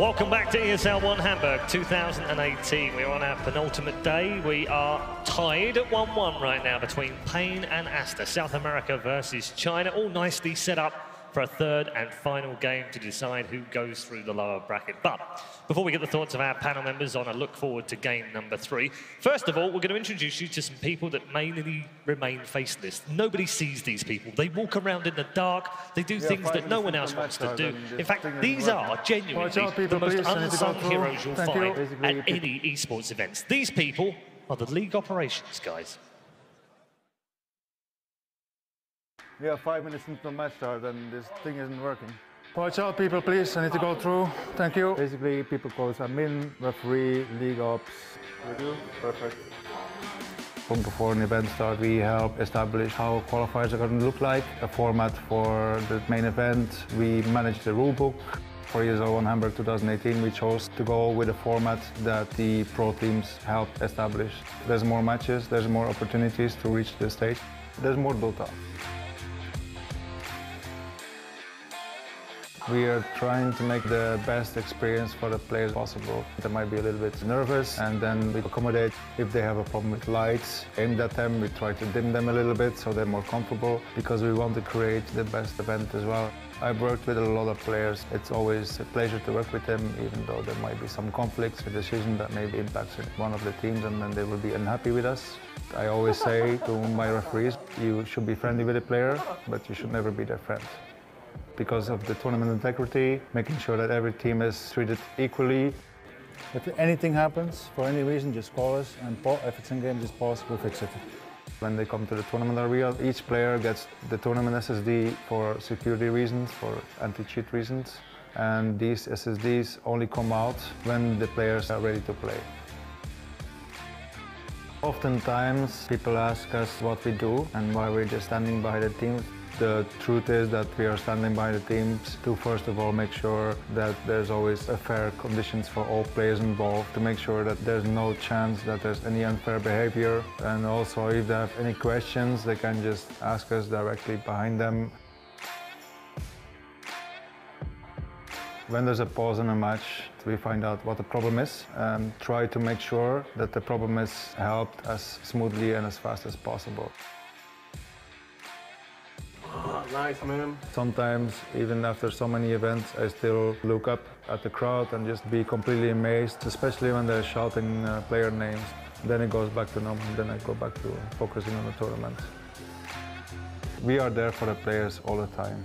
Welcome back to ESL One Hamburg 2018. We're on our penultimate day. We are tied at 1-1 right now between paiN and Aster. South America versus China, all nicely set up for a third and final game to decide who goes through the lower bracket. But before we get the thoughts of our panel members on a look forward to game number 3, first of all, we're going to introduce you to some people that mainly remain faceless. Nobody sees these people. They walk around in the dark. They do things that no one else wants to do. In fact, these are genuinely the most unsung heroes you'll find at any esports events. These people are the league operations guys. We have 5 minutes into the match start and this thing isn't working. Watch out people, please, I need to go through. Thank you. Basically, people call us admin, referee, league ops. We do? Perfect. Before an event starts, we help establish how qualifiers are going to look like, a format for the main event. We manage the rulebook. For ESL One Hamburg 2018, we chose to go with a format that the pro teams helped establish. There's more matches, there's more opportunities to reach the stage. There's more Dota. We are trying to make the best experience for the players possible. They might be a little bit nervous, and then we accommodate. If they have a problem with lights aimed at them, we try to dim them a little bit so they're more comfortable, because we want to create the best event as well. I've worked with a lot of players. It's always a pleasure to work with them, even though there might be some conflicts, a decision that maybe impacts one of the teams, and then they will be unhappy with us. I always say to my referees, you should be friendly with a player, but you should never be their friend. Because of the tournament integrity, making sure that every team is treated equally. If anything happens, for any reason, just call us, and if it's in game, just pause, we'll fix it. When they come to the tournament area, each player gets the tournament SSD for security reasons, for anti-cheat reasons, and these SSDs only come out when the players are ready to play. Oftentimes, people ask us what we do and why we're just standing by the teams. The truth is that we are standing by the teams to, first of all, make sure that there's always a fair conditions for all players involved, to make sure that there's no chance that there's any unfair behavior. And also, if they have any questions, they can just ask us directly behind them. When there's a pause in a match, we find out what the problem is and try to make sure that the problem is helped as smoothly and as fast as possible. Nice, man. Sometimes, even after so many events, I still look up at the crowd and just be completely amazed, especially when they're shouting player names. Then it goes back to normal, then I go back to focusing on the tournament. We are there for the players all the time.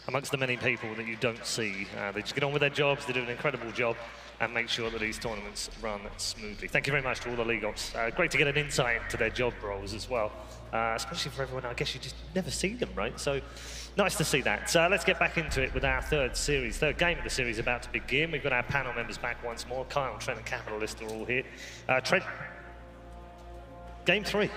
Amongst the many people that you don't see, they just get on with their jobs, they do an incredible job, and make sure that these tournaments run smoothly. Thank you very much to all the league ops. Great to get an insight into their job roles as well, especially for everyone. I guess you just never see them, right? So nice to see that. So let's get back into it with our third game of the series about to begin. We've got our panel members back once more. Kyle, Trent, and Capitalist are all here. Trent, game 3.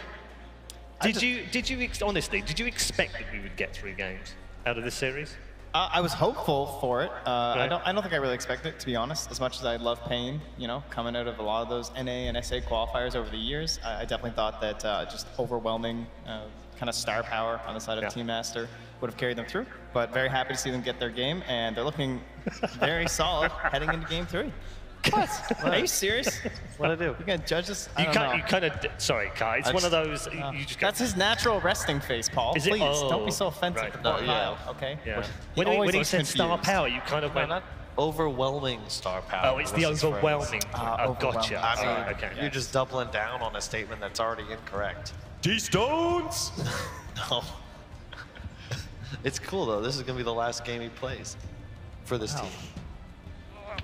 Honestly, did you expect that we would get 3 games out of this series? I was hopeful for it. I don't think I really expected it, to be honest. As much as I love paiN, you know, coming out of a lot of those NA and SA qualifiers over the years, I definitely thought that just overwhelming kind of star power on the side of Team Aster would have carried them through. But very happy to see them get their game, and they're looking very solid heading into game 3. What? Are you serious? What'd I do? You gonna judge us? Sorry, Kai. It's one of those. That's his natural resting face, Paul. Is it? Please don't be so offensive. Right. No, yeah. Okay. Yeah. When he said star power, you kind of went. Not overwhelming star power. Oh, it's the overwhelming. Gotcha. I mean, okay. You're just doubling down on a statement that's already incorrect. T-Stones! No. It's cool though. This is gonna be the last game he plays for this team.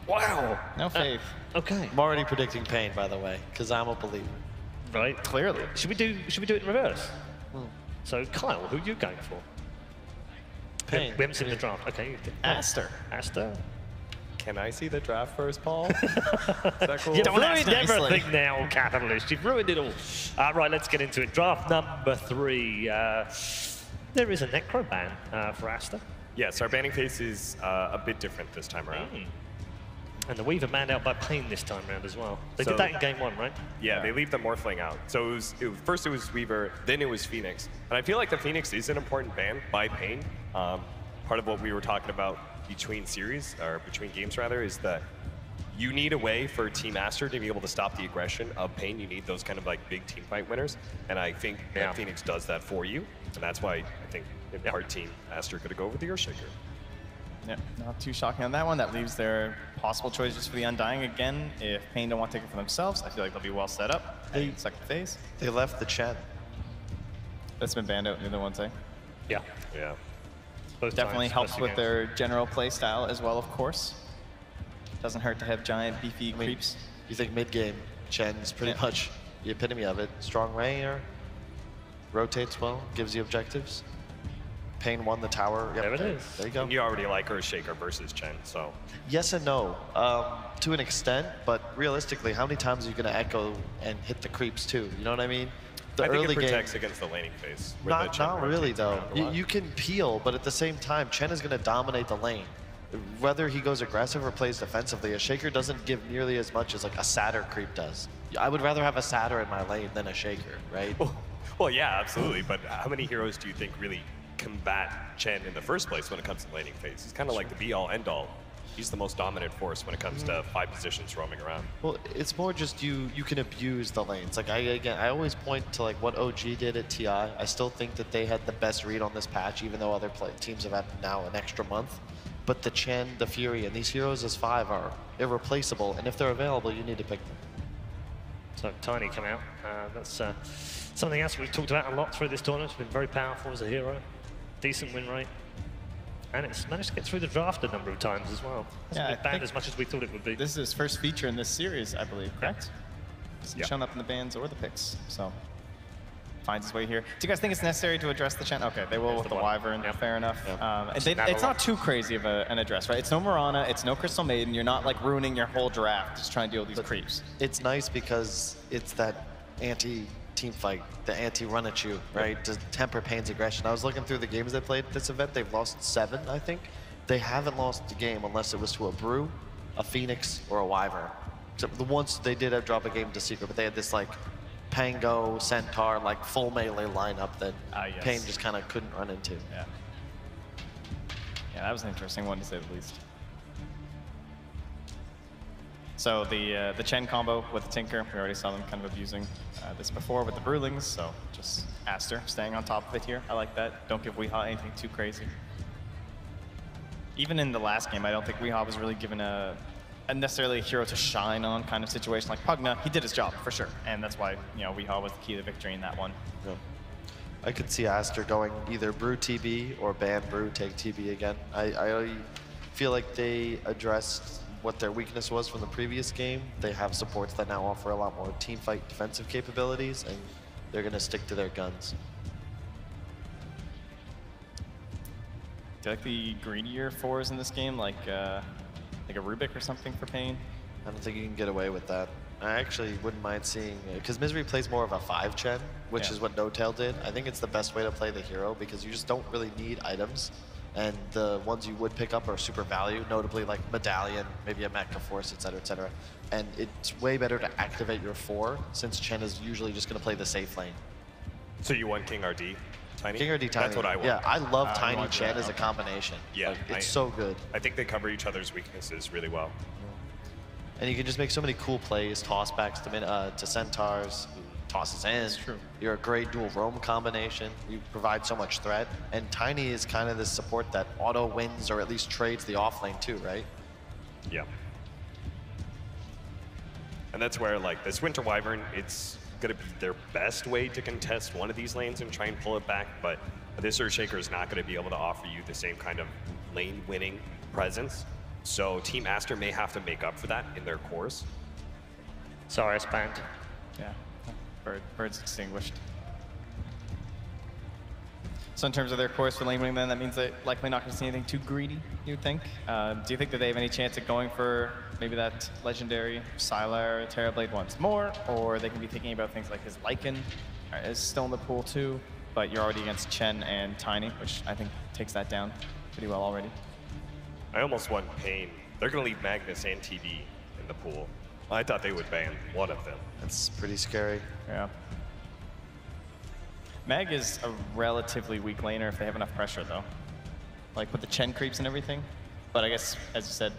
Wow. No faith. Okay. I'm already predicting paiN, by the way, because I'm a believer. Right. Clearly. Should we do it in reverse? So, Kyle, who are you going for? paiN. We haven't seen the draft. Okay. Aster. Aster. Can I see the draft first, Paul? Is that cool? You've Don't ruined ask nicely. everything now, Capitalist. You've ruined it all. Right, let's get into it. Draft number 3. There is a necro ban for Aster. Yes, our banning pace is a bit different this time around. And the Weaver manned out by paiN this time round as well. They did that in game 1, right? Yeah, they leave the Morphling out. So first it was Weaver, then it was Phoenix. And I feel like the Phoenix is an important ban by paiN. Part of what we were talking about between series, or between games rather, is that you need a way for Team Aster to be able to stop the aggression of paiN. You need those kind of like big team fight winners. And I think that Phoenix does that for you. And that's why I think our team Aster could go with the Earthshaker. Yeah, not too shocking on that one. That leaves their possible choices for the Undying again. If paiN don't want to take it for themselves, I feel like they'll be well set up. Second phase. They left the Chen. That's been banned out, neither one say. Yeah. Yeah. Both Definitely times, helps especially with games. their general play style as well, of course. Doesn't hurt to have giant, beefy creeps. You think mid-game, Chen's pretty much the epitome of it. Strong Ranger, rotates well, gives you objectives. paiN won the tower. Yep, There it is. There you go. And you already like Earthshaker versus Chen, so. Yes and no, to an extent, but realistically, how many times are you going to echo and hit the creeps too? You know what I mean? The I think early it protects game, against the laning phase. where the not Chen really rotates though. around a lot. You can peel, but at the same time, Chen is going to dominate the lane. Whether he goes aggressive or plays defensively, a Shaker doesn't give nearly as much as like a Satyr creep does. I would rather have a Satyr in my lane than a Shaker, right? Well, yeah, absolutely. But how many heroes do you think really combat Chen in the first place when it comes to laning phase? He's kind of like the be-all, end-all. He's the most dominant force when it comes to 5 positions roaming around. Well, it's more just you can abuse the lanes. Like I always point to like what OG did at TI. I still think that they had the best read on this patch, even though other teams have had now an extra month. But the Chen, the Fury, and these heroes as 5 are irreplaceable, and if they're available, you need to pick them. So tiny come out. That's something else we've talked about a lot through this tournament. It's been very powerful as a hero. Decent win rate. And it's managed to get through the draft a number of times as well. Hasn't been banned as much as we thought it would be. This is his first feature in this series, I believe, correct? Hasn't shown up in the bans or the picks, so finds his way here. Do you guys think it's necessary to address the Chen? Okay, they will with the Wyvern, fair enough. It's not too crazy of an address, right? It's no Mirana, it's no Crystal Maiden. You're not like ruining your whole draft just trying to deal with these creeps. It's nice because it's that anti-team fight, the anti-run at you, right? To temper paiN's aggression. I was looking through the games they played at this event. They've lost 7, I think. They haven't lost the game unless it was to a Brew, a Phoenix, or a Wyvern. Except the ones they did have drop a game to Secret, but they had this like Pango, Centaur, like full melee lineup that paiN just kind of couldn't run into. Yeah, that was an interesting one to say the least. So the Chen combo with the Tinker, we already saw them kind of abusing this before with the Brewlings, so just Aster staying on top of it here. I like that. Don't give Weehaw anything too crazy. Even in the last game, I don't think Weehaw was really given a necessarily a hero to shine on kind of situation like Pugna. He did his job for sure, and that's why Weehaw was the key to victory in that one. Yeah. I could see Aster going either Brew TB or ban Brew, take TB again. I feel like they addressed what their weakness was from the previous game. They have supports that now offer a lot more team fight defensive capabilities, and they're going to stick to their guns. Do you like the greedier 4s in this game, like a Rubik or something for paiN? I don't think you can get away with that. I actually wouldn't mind seeing, because Misery plays more of a 5 Chen, which is what NoTail did. I think it's the best way to play the hero because you just don't really need items. And the ones you would pick up are super value, notably like Medallion, maybe a Mecha Force, etc., etc. And it's way better to activate your 4 since Chen is usually just going to play the safe lane. So you want King RD? Tiny? King RD Tiny. That's what I want. Yeah, I love Tiny Chen as a combination. Yeah. Like, it's so good. I think they cover each other's weaknesses really well. And you can just make so many cool plays, tossbacks to Centaurs, tosses in. That's true. You're a great dual roam combination. You provide so much threat. And Tiny is kind of this support that auto wins or at least trades the off lane too, right? Yeah. And that's where like this Winter Wyvern, it's gonna be their best way to contest one of these lanes and try and pull it back, but this Earthshaker is not gonna be able to offer you the same kind of lane winning presence. So Team Aster may have to make up for that in their course. Sorry, it's banned. Yeah, bird's extinguished. So in terms of their course for lane winning then, that means they're likely not going to see anything too greedy, you would think. Do you think that they have any chance at going for maybe that legendary Sylar Terrorblade once more, or they can be thinking about things like his Lycan is still in the pool too, but you're already against Chen and Tiny, which I think takes that down pretty well already. I almost want paiN they're going to leave Magnus and TD in the pool. I thought they would ban one of them. That's pretty scary. Yeah. Mag is a relatively weak laner if they have enough pressure, though. Like with the Chen creeps and everything. But I guess, as you said,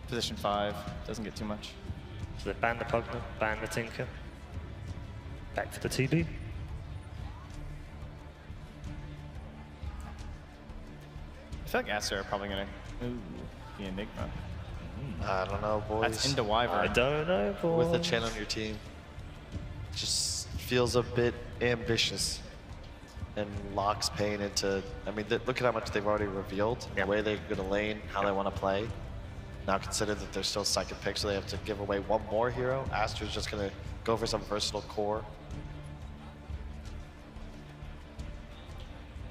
position 5 doesn't get too much. So they ban the Pugna, ban the Tinker. Back for the TB. I feel like Aster are probably going to be Enigma. I don't know, boys. That's into Wyvern. I don't know, boys. With a Chen on your team, just feels a bit ambitious and locks paiN into, I mean, look at how much they've already revealed, the way they're going to lane, how they want to play. Now consider that they're still second pick, so they have to give away one more hero. Aster's just going to go for some versatile core.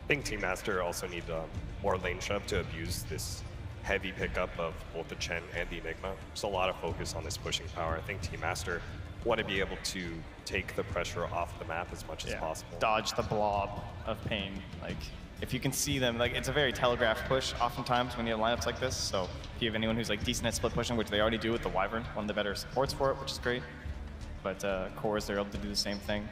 I think Team Aster also need more lane shove to abuse this heavy pickup of both the Chen and the Enigma. There's a lot of focus on this pushing power. I think Team Aster want to be able to take the pressure off the map as much as possible. Dodge the blob of paiN. Like, if you can see them, like, it's a very telegraphed push oftentimes when you have lineups like this. So if you have anyone who's like decent at split pushing, which they already do with the Wyvern, one of the better supports for it, which is great. But cores, they're able to do the same thing.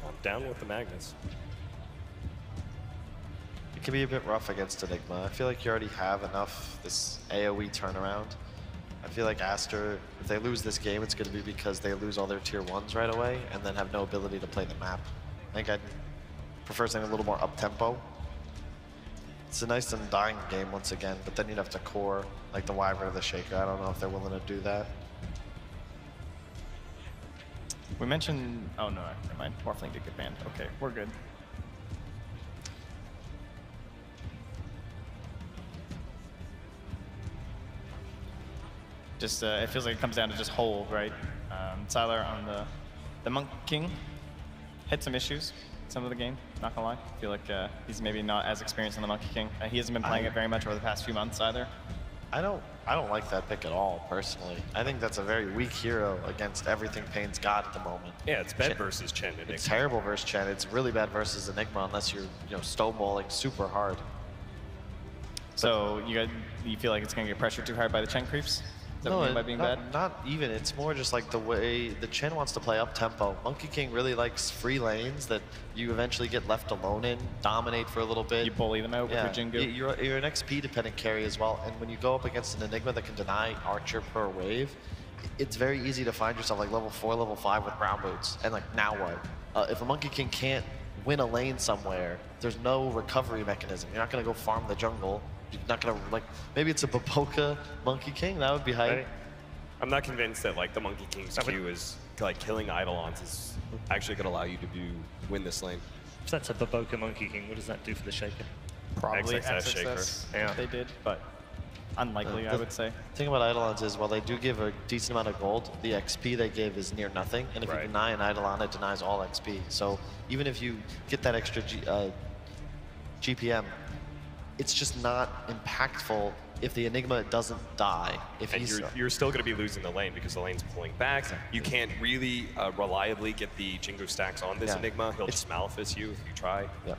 I'm down with the Magnus. It can be a bit rough against Enigma. I feel like you already have enough this AoE turnaround. I feel like Aster, if they lose this game, it's going to be because they lose all their tier 1s right away and then have no ability to play the map. I think I'd prefer something a little more up-tempo. It's a nice and dying game once again, but then you'd have to core like the Wyvern or the Shaker. I don't know if they're willing to do that. We mentioned, oh no, never mind. Morphling did get banned. Okay, we're good. Just, it feels like it comes down to just hold, right? Sylar on the Monk King had some issues some of the game, not gonna lie. I feel like he's maybe not as experienced on the Monkey King. He hasn't been playing it very much over the past few months either. I don't like that pick at all, personally. I think that's a very weak hero against everything paiN's got at the moment. Yeah, it's bad versus Chen. It's terrible versus Chen. It's really bad versus Enigma unless you're, stonewalling super hard. So you feel like it's gonna get pressured too hard by the Chen creeps? Is that what you mean by being bad? Not even. It's more just like the way the Chen wants to play up tempo. Monkey King really likes free lanes that you eventually get left alone in, dominate for a little bit. You bully them out with your Jingu. You're an XP dependent carry as well, and when you go up against an Enigma that can deny Archer per wave, it's very easy to find yourself like level 4, level 5 with brown boots, and like now what? If a Monkey King can't win a lane somewhere, there's no recovery mechanism. You're not gonna go farm the jungle. You're not gonna, like, maybe it's a Baboka Monkey King, that would be hype. I'm not convinced that like the Monkey King's Q is like killing Eidolons is actually gonna allow you to win this lane. If that's a Baboka Monkey King, what does that do for the Shaker? Probably XXS Shaker. Yeah, they did, but unlikely, I would say. The thing about Eidolons is, while they do give a decent amount of gold, the XP they give is near nothing, and if you deny an Eidolon, it denies all XP. So even if you get that extra GPM, it's just not impactful if the Enigma doesn't die. If and you're still going to be losing the lane because the lane's pulling back. Exactly. You can't really reliably get the Jingu stacks on this Enigma. He'll just Malefice you if you try. Yeah.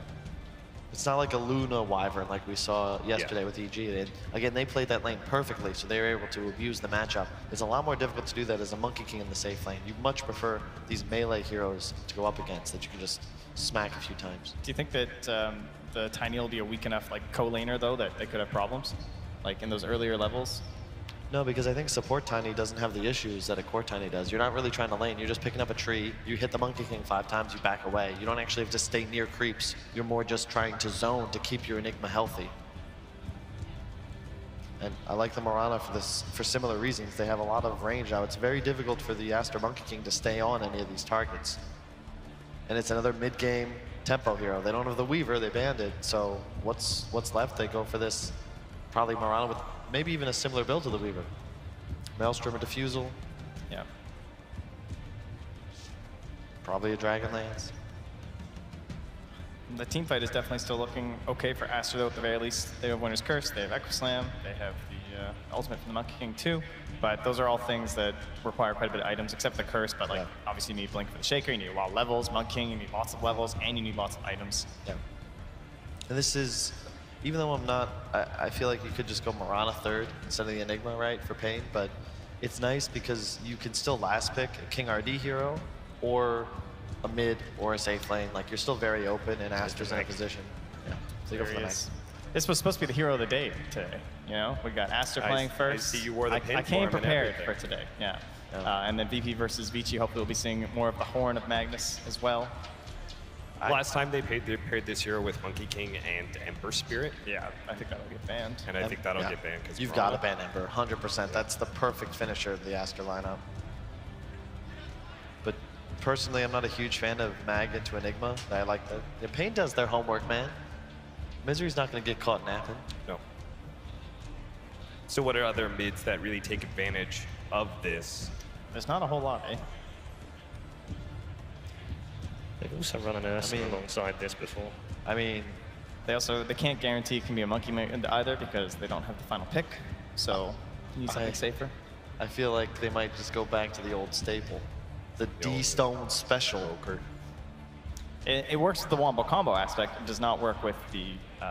It's not like a Luna Wyvern like we saw yesterday with EG. And again, they played that lane perfectly, so they were able to abuse the matchup. It's a lot more difficult to do that as a Monkey King in the safe lane. You much prefer these melee heroes to go up against that you can just smack a few times. Do you think that the Tiny will be a weak enough like co-laner though that they could have problems, like in those earlier levels? No, because I think support Tiny doesn't have the issues that a core Tiny does. You're not really trying to lane. You're just picking up a tree. You hit the Monkey King 5 times, you back away. You don't actually have to stay near creeps. You're more just trying to zone to keep your Enigma healthy. And I like the Mirana for similar reasons. They have a lot of range now. It's very difficult for the Aster Monkey King to stay on any of these targets. And it's another mid-game tempo hero. They don't have the Weaver, they banned it. So what's left? They go for this probably Mirana with maybe even a similar build to the Weaver. Maelstrom or Diffusal. Yeah. Probably a Dragonlance. The team fight is definitely still looking okay for Aster though, at the very least. They have Winner's Curse, they have Equislam, they have the ultimate from the Monkey King too. But those are all things that require quite a bit of items, except the Curse. But like, obviously you need Blink for the Shaker, you need a lot of levels. Monkey King, you need lots of levels, and you need lots of items. Yeah. And this is, even though I'm not, I feel like you could just go Mirana third instead of the Enigma, right, for paiN, but it's nice because you can still last pick a King RD hero or a mid or a safe lane. Like, you're still very open, and Aster's in a position. Yeah, so you go for the Mag. This was supposed to be the hero of the day today. You know, we got Aster playing first. I see you wore the pin I for came him and prepared everything. for today. Yeah. And then VP versus Vici. Hopefully, we'll be seeing more of the Horn of Magnus as well. Last time they paired this hero with Monkey King and Ember Spirit. Yeah, I think that'll get banned. And I think that'll get banned because You've got to ban Ember, 100%. That's the perfect finisher of the Aster lineup. But personally, I'm not a huge fan of Mag into Enigma. I like that. Yeah, paiN does their homework, man. Misery's not going to get caught napping. No. So what are other mids that really take advantage of this? There's not a whole lot, eh? They've also run an Ursa alongside this before. I mean, They can't guarantee it can be a monkey either because they don't have the final pick. So you need something safer. I feel like they might just go back to the old staple. The D-Stone Special. It works with the Wombo combo aspect. It does not work with the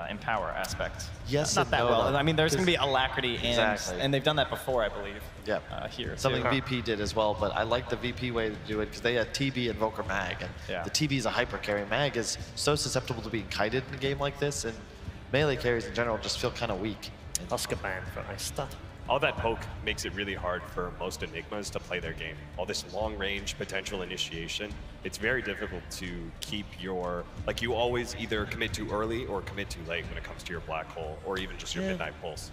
Empower aspect. Yes, not that well. I mean, there's going to be Alacrity, Exactly. and they've done that before, I believe. Yeah. Here. Something too. VP did as well, but I like the VP way to do it because they had TB Invoker Mag, and the TB is a hyper carry. Mag is so susceptible to being kited in a game like this, and melee carries in general just feel kind of weak. Oscar ban for Aster. All that poke makes it really hard for most Enigmas to play their game. All this long-range potential initiation, it's very difficult to keep your, like, you always either commit too early or commit too late when it comes to your black hole or even just your midnight pulse.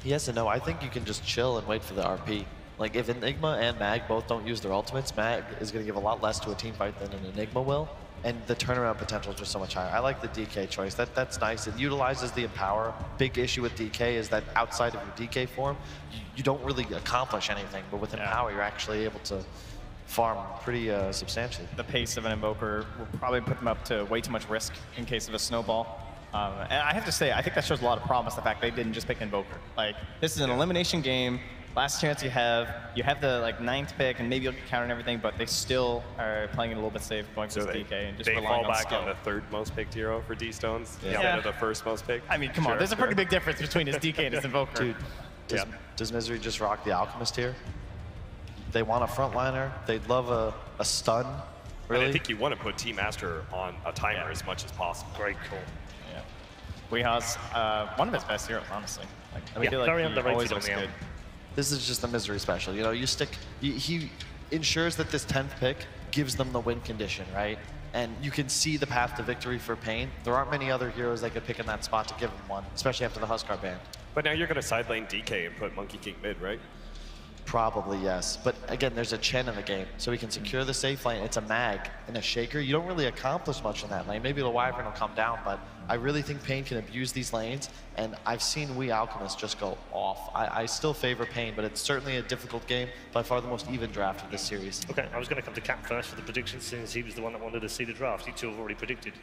Yes and no, I think you can just chill and wait for the RP. Like, if Enigma and Mag both don't use their ultimates, Mag is going to give a lot less to a team fight than an Enigma will, and the turnaround potential is just so much higher. I like the DK choice. That's nice. It utilizes the Empower. Big issue with DK is that outside of your DK form, you don't really accomplish anything, but with Empower, you're actually able to farm pretty substantially. The pace of an Invoker will probably put them up to way too much risk in case of a snowball. And I have to say, I think that shows a lot of promise, the fact they didn't just pick Invoker. Like, this is an elimination game. Last chance you have the like 9th pick, and maybe you'll get counter and everything, but they still are playing it a little bit safe, going for DK and just they relying fall on back skill. on the third most picked hero for D-Stones instead of the first most picked. I mean, come on, there's a pretty big difference between his DK and his Invoker. Dude, does Misery just rock the Alchemist here? They want a frontliner. They'd love a stun. Really? And I think you want to put Team Aster on a timer as much as possible. Great call. Yeah. Weeha's one of his best heroes, honestly. Like, I feel like very he underrated always on looks the good. This is just the Misery special. You know, he ensures that this 10th pick gives them the win condition, right? And you can see the path to victory for paiN. There aren't many other heroes they could pick in that spot to give them one, especially after the Huskar ban. But now you're going to side lane DK and put Monkey King mid, right? Probably, yes. But again, there's a Chen in the game, so we can secure the safe lane. It's a Mag and a Shaker. You don't really accomplish much in that lane. Maybe the Wyvern will come down, but I really think paiN can abuse these lanes, and I've seen We Alchemists just go off. I still favor paiN, but it's certainly a difficult game, by far the most even draft of this series. Okay, I was going to come to Cap first for the predictions, since he was the one that wanted to see the draft. You two have already predicted.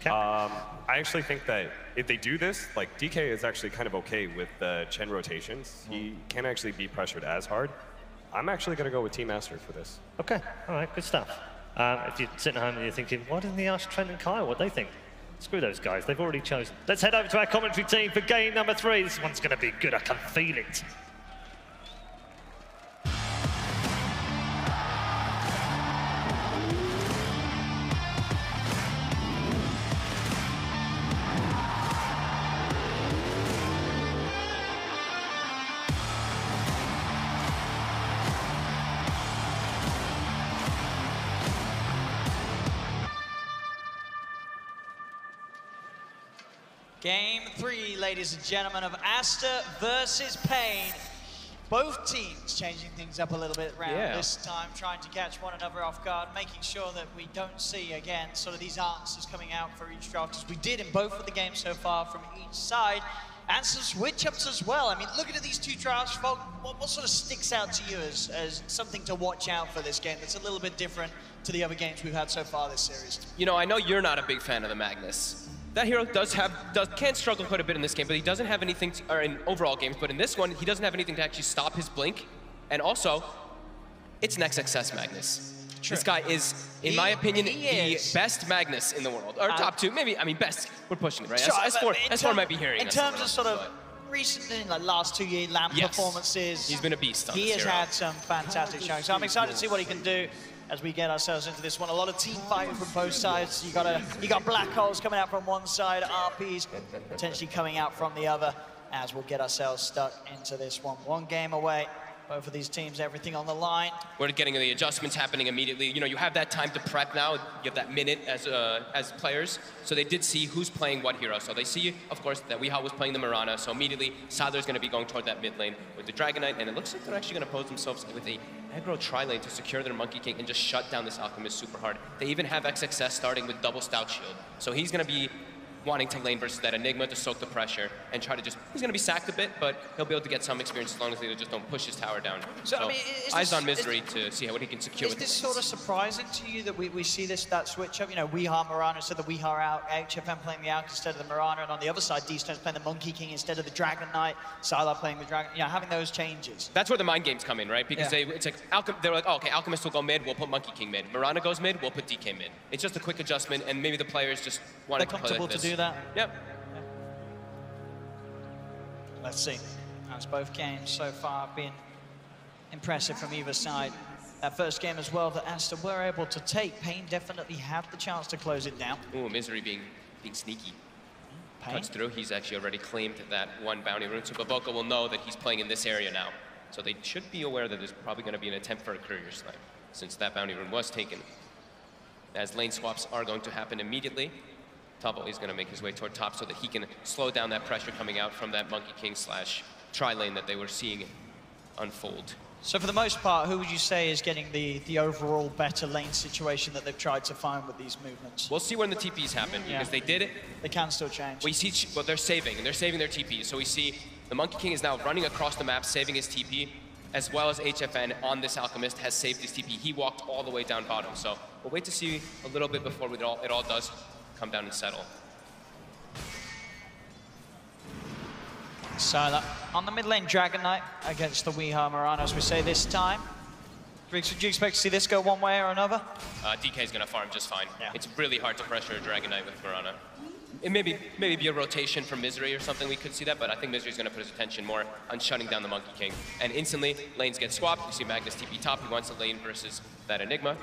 Cap? I actually think that if they do this, like, DK is actually kind of okay with the Chen rotations. He can't actually be pressured as hard. I'm actually going to go with Team Aster for this. Okay, all right, good stuff. If you're sitting at home and you're thinking, why didn't they ask Trent and Kyle what they think? Screw those guys, they've already chosen. Let's head over to our commentary team for game number 3. This one's going to be good, I can feel it. Game 3, ladies and gentlemen, of Aster versus paiN. Both teams changing things up a little bit around this time, trying to catch one another off guard, making sure that we don't see, again, sort of these answers coming out for each draft, as we did in both of the games so far from each side, and some switch-ups as well. I mean, looking at these two drafts, folk, what sort of sticks out to you as something to watch out for this game that's a little bit different to the other games we've had so far this series? You know, I know you're not a big fan of the Magnus. That hero can struggle quite a bit in this game, but he doesn't have anything, or in overall games, but in this one, he doesn't have anything to actually stop his blink. And also, it's an XXS Magnus. This guy is, in my opinion, the best Magnus in the world. Or top two, maybe, I mean, best. We're pushing it, right? Sure, S4 might be hearing in us. terms of sort of recently, like last 2 year LAN performances. He's been a beast on He has hero. had some fantastic showing. So I'm excited to see what he can do as we get ourselves into this one. A lot of team fighting from both sides. You got black holes coming out from one side, RPs potentially coming out from the other, as we'll get ourselves stuck into this one. One game away. Both of these teams, everything on the line. We're getting the adjustments happening immediately. You know, you have that time to prep now. You have that minute as players. So they did see who's playing what hero. So they see, of course, that Weehaw was playing the Mirana. So immediately, Siler's going to be going toward that mid lane with the Dragon Knight. And it looks like they're actually going to pose themselves with a aggro tri-lane to secure their Monkey King and just shut down this Alchemist super hard. They even have XXS starting with double Stout Shield. So he's going to be wanting to lane versus that Enigma to soak the pressure and try to just, he's going to be sacked a bit, but he'll be able to get some experience as long as they just don't push his tower down. So I mean, eyes on Misery to see what he can secure with this the sort of surprising to you that we see that switch up? You know, Weehaw, Mirana instead of the Weehaw out, HFM playing the Alk instead of the Mirana, and on the other side, D-Stone's playing the Monkey King instead of the Dragon Knight, Sylar playing the Dragon, you know, having those changes. That's where the mind games come in, right? Because it's like, they're like, oh, okay, Alchemist will go mid, we'll put Monkey King mid. Mirana goes mid, we'll put DK mid. It's just a quick adjustment, and maybe the players just want to play like this. They're comfortable to do that? Yep. Let's see, as both games so far have been impressive from either side. That first game as well that Aster were able to take, paiN definitely had the chance to close it down. Ooh, Misery being sneaky. paiN. Cuts through, he's actually already claimed that one bounty rune, so Bavoka will know that he's playing in this area now. So they should be aware that there's probably going to be an attempt for a courier snipe, since that bounty rune was taken. As lane swaps are going to happen immediately, Tavo is going to make his way toward top so that he can slow down that pressure coming out from that Monkey King / tri-lane that they were seeing unfold. So for the most part, who would you say is getting the overall better lane situation that they've tried to find with these movements? We'll see when the TPs happen, because they did it. They can still change. We see, well, they're saving, and they're saving their TPs. So we see the Monkey King is now running across the map, saving his TP, as well as HFN on this Alchemist has saved his TP. He walked all the way down bottom. So we'll wait to see a little bit before it all does come down and settle. Sylar on the mid lane, Dragon Knight against the Weehaw Mirana, as we say this time. Briggs, would you expect to see this go one way or another? DK is going to farm just fine. Yeah. It's really hard to pressure a Dragon Knight with Mirana. It maybe be a rotation from Misery or something, we could see that, but I think Misery's going to put his attention more on shutting down the Monkey King. And instantly, lanes get swapped. You see Magnus TP top, he wants a lane versus that Enigma.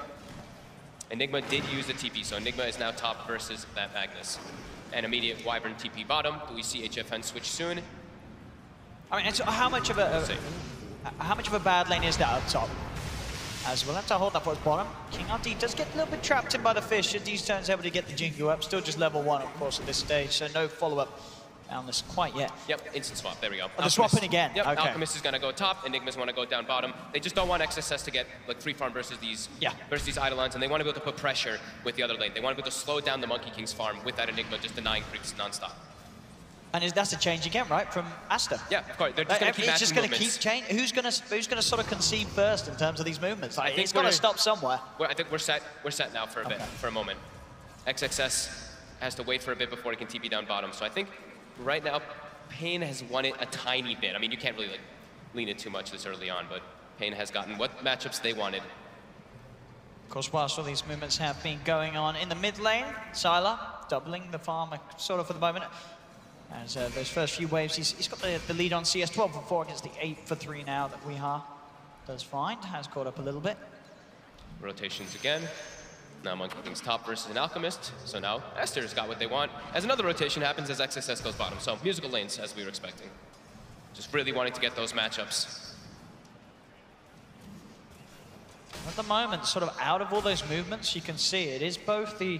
Enigma did use the TP, so Enigma is now top versus that Magnus. And immediate Wyvern TP bottom. Do we see HFN switch soon? I mean, how much of a bad lane is that up top? As we'll have to hold that for his bottom. King RD does get a little bit trapped in by the fish. D-Stone's able to get the Jingu up. Still just level 1, of course, at this stage, so no follow-up down this quite yet. Yep, instant swap. There we go. Oh, they're swapping again. Yep, okay. Alchemist is going to go top. Enigmas want to go down bottom. They just don't want XSS to get like free farm versus these Eidolons, and they want to be able to put pressure with the other lane. They want to be able to slow down the Monkey King's farm with that Enigma just denying creeps nonstop. And that's a change again, right, from Aster? Yeah, of course. They're just going to keep matching movements. It's just going to keep changing. Who's going to sort of concede first in terms of these movements? Like, it's got to stop somewhere. I think we're set now for a bit, for a moment. XXS has to wait for a bit before he can TP down bottom. So I think right now, paiN has won it a tiny bit. I mean, you can't really lean it too much this early on, but paiN has gotten what matchups they wanted. Of course, whilst all these movements have been going on in the mid lane, Sylar doubling the farm sort of for the moment. As those first few waves, he's got the lead on CS, 12 for 4 against the 8 for 3 now that Weehaw does find. Has caught up a little bit. Rotations again. Now Monkey King's top versus an Alchemist. So now Aster's got what they want. As another rotation happens as XSS goes bottom. So musical lanes as we were expecting. Just really wanting to get those matchups. At the moment, sort of out of all those movements, you can see it is both the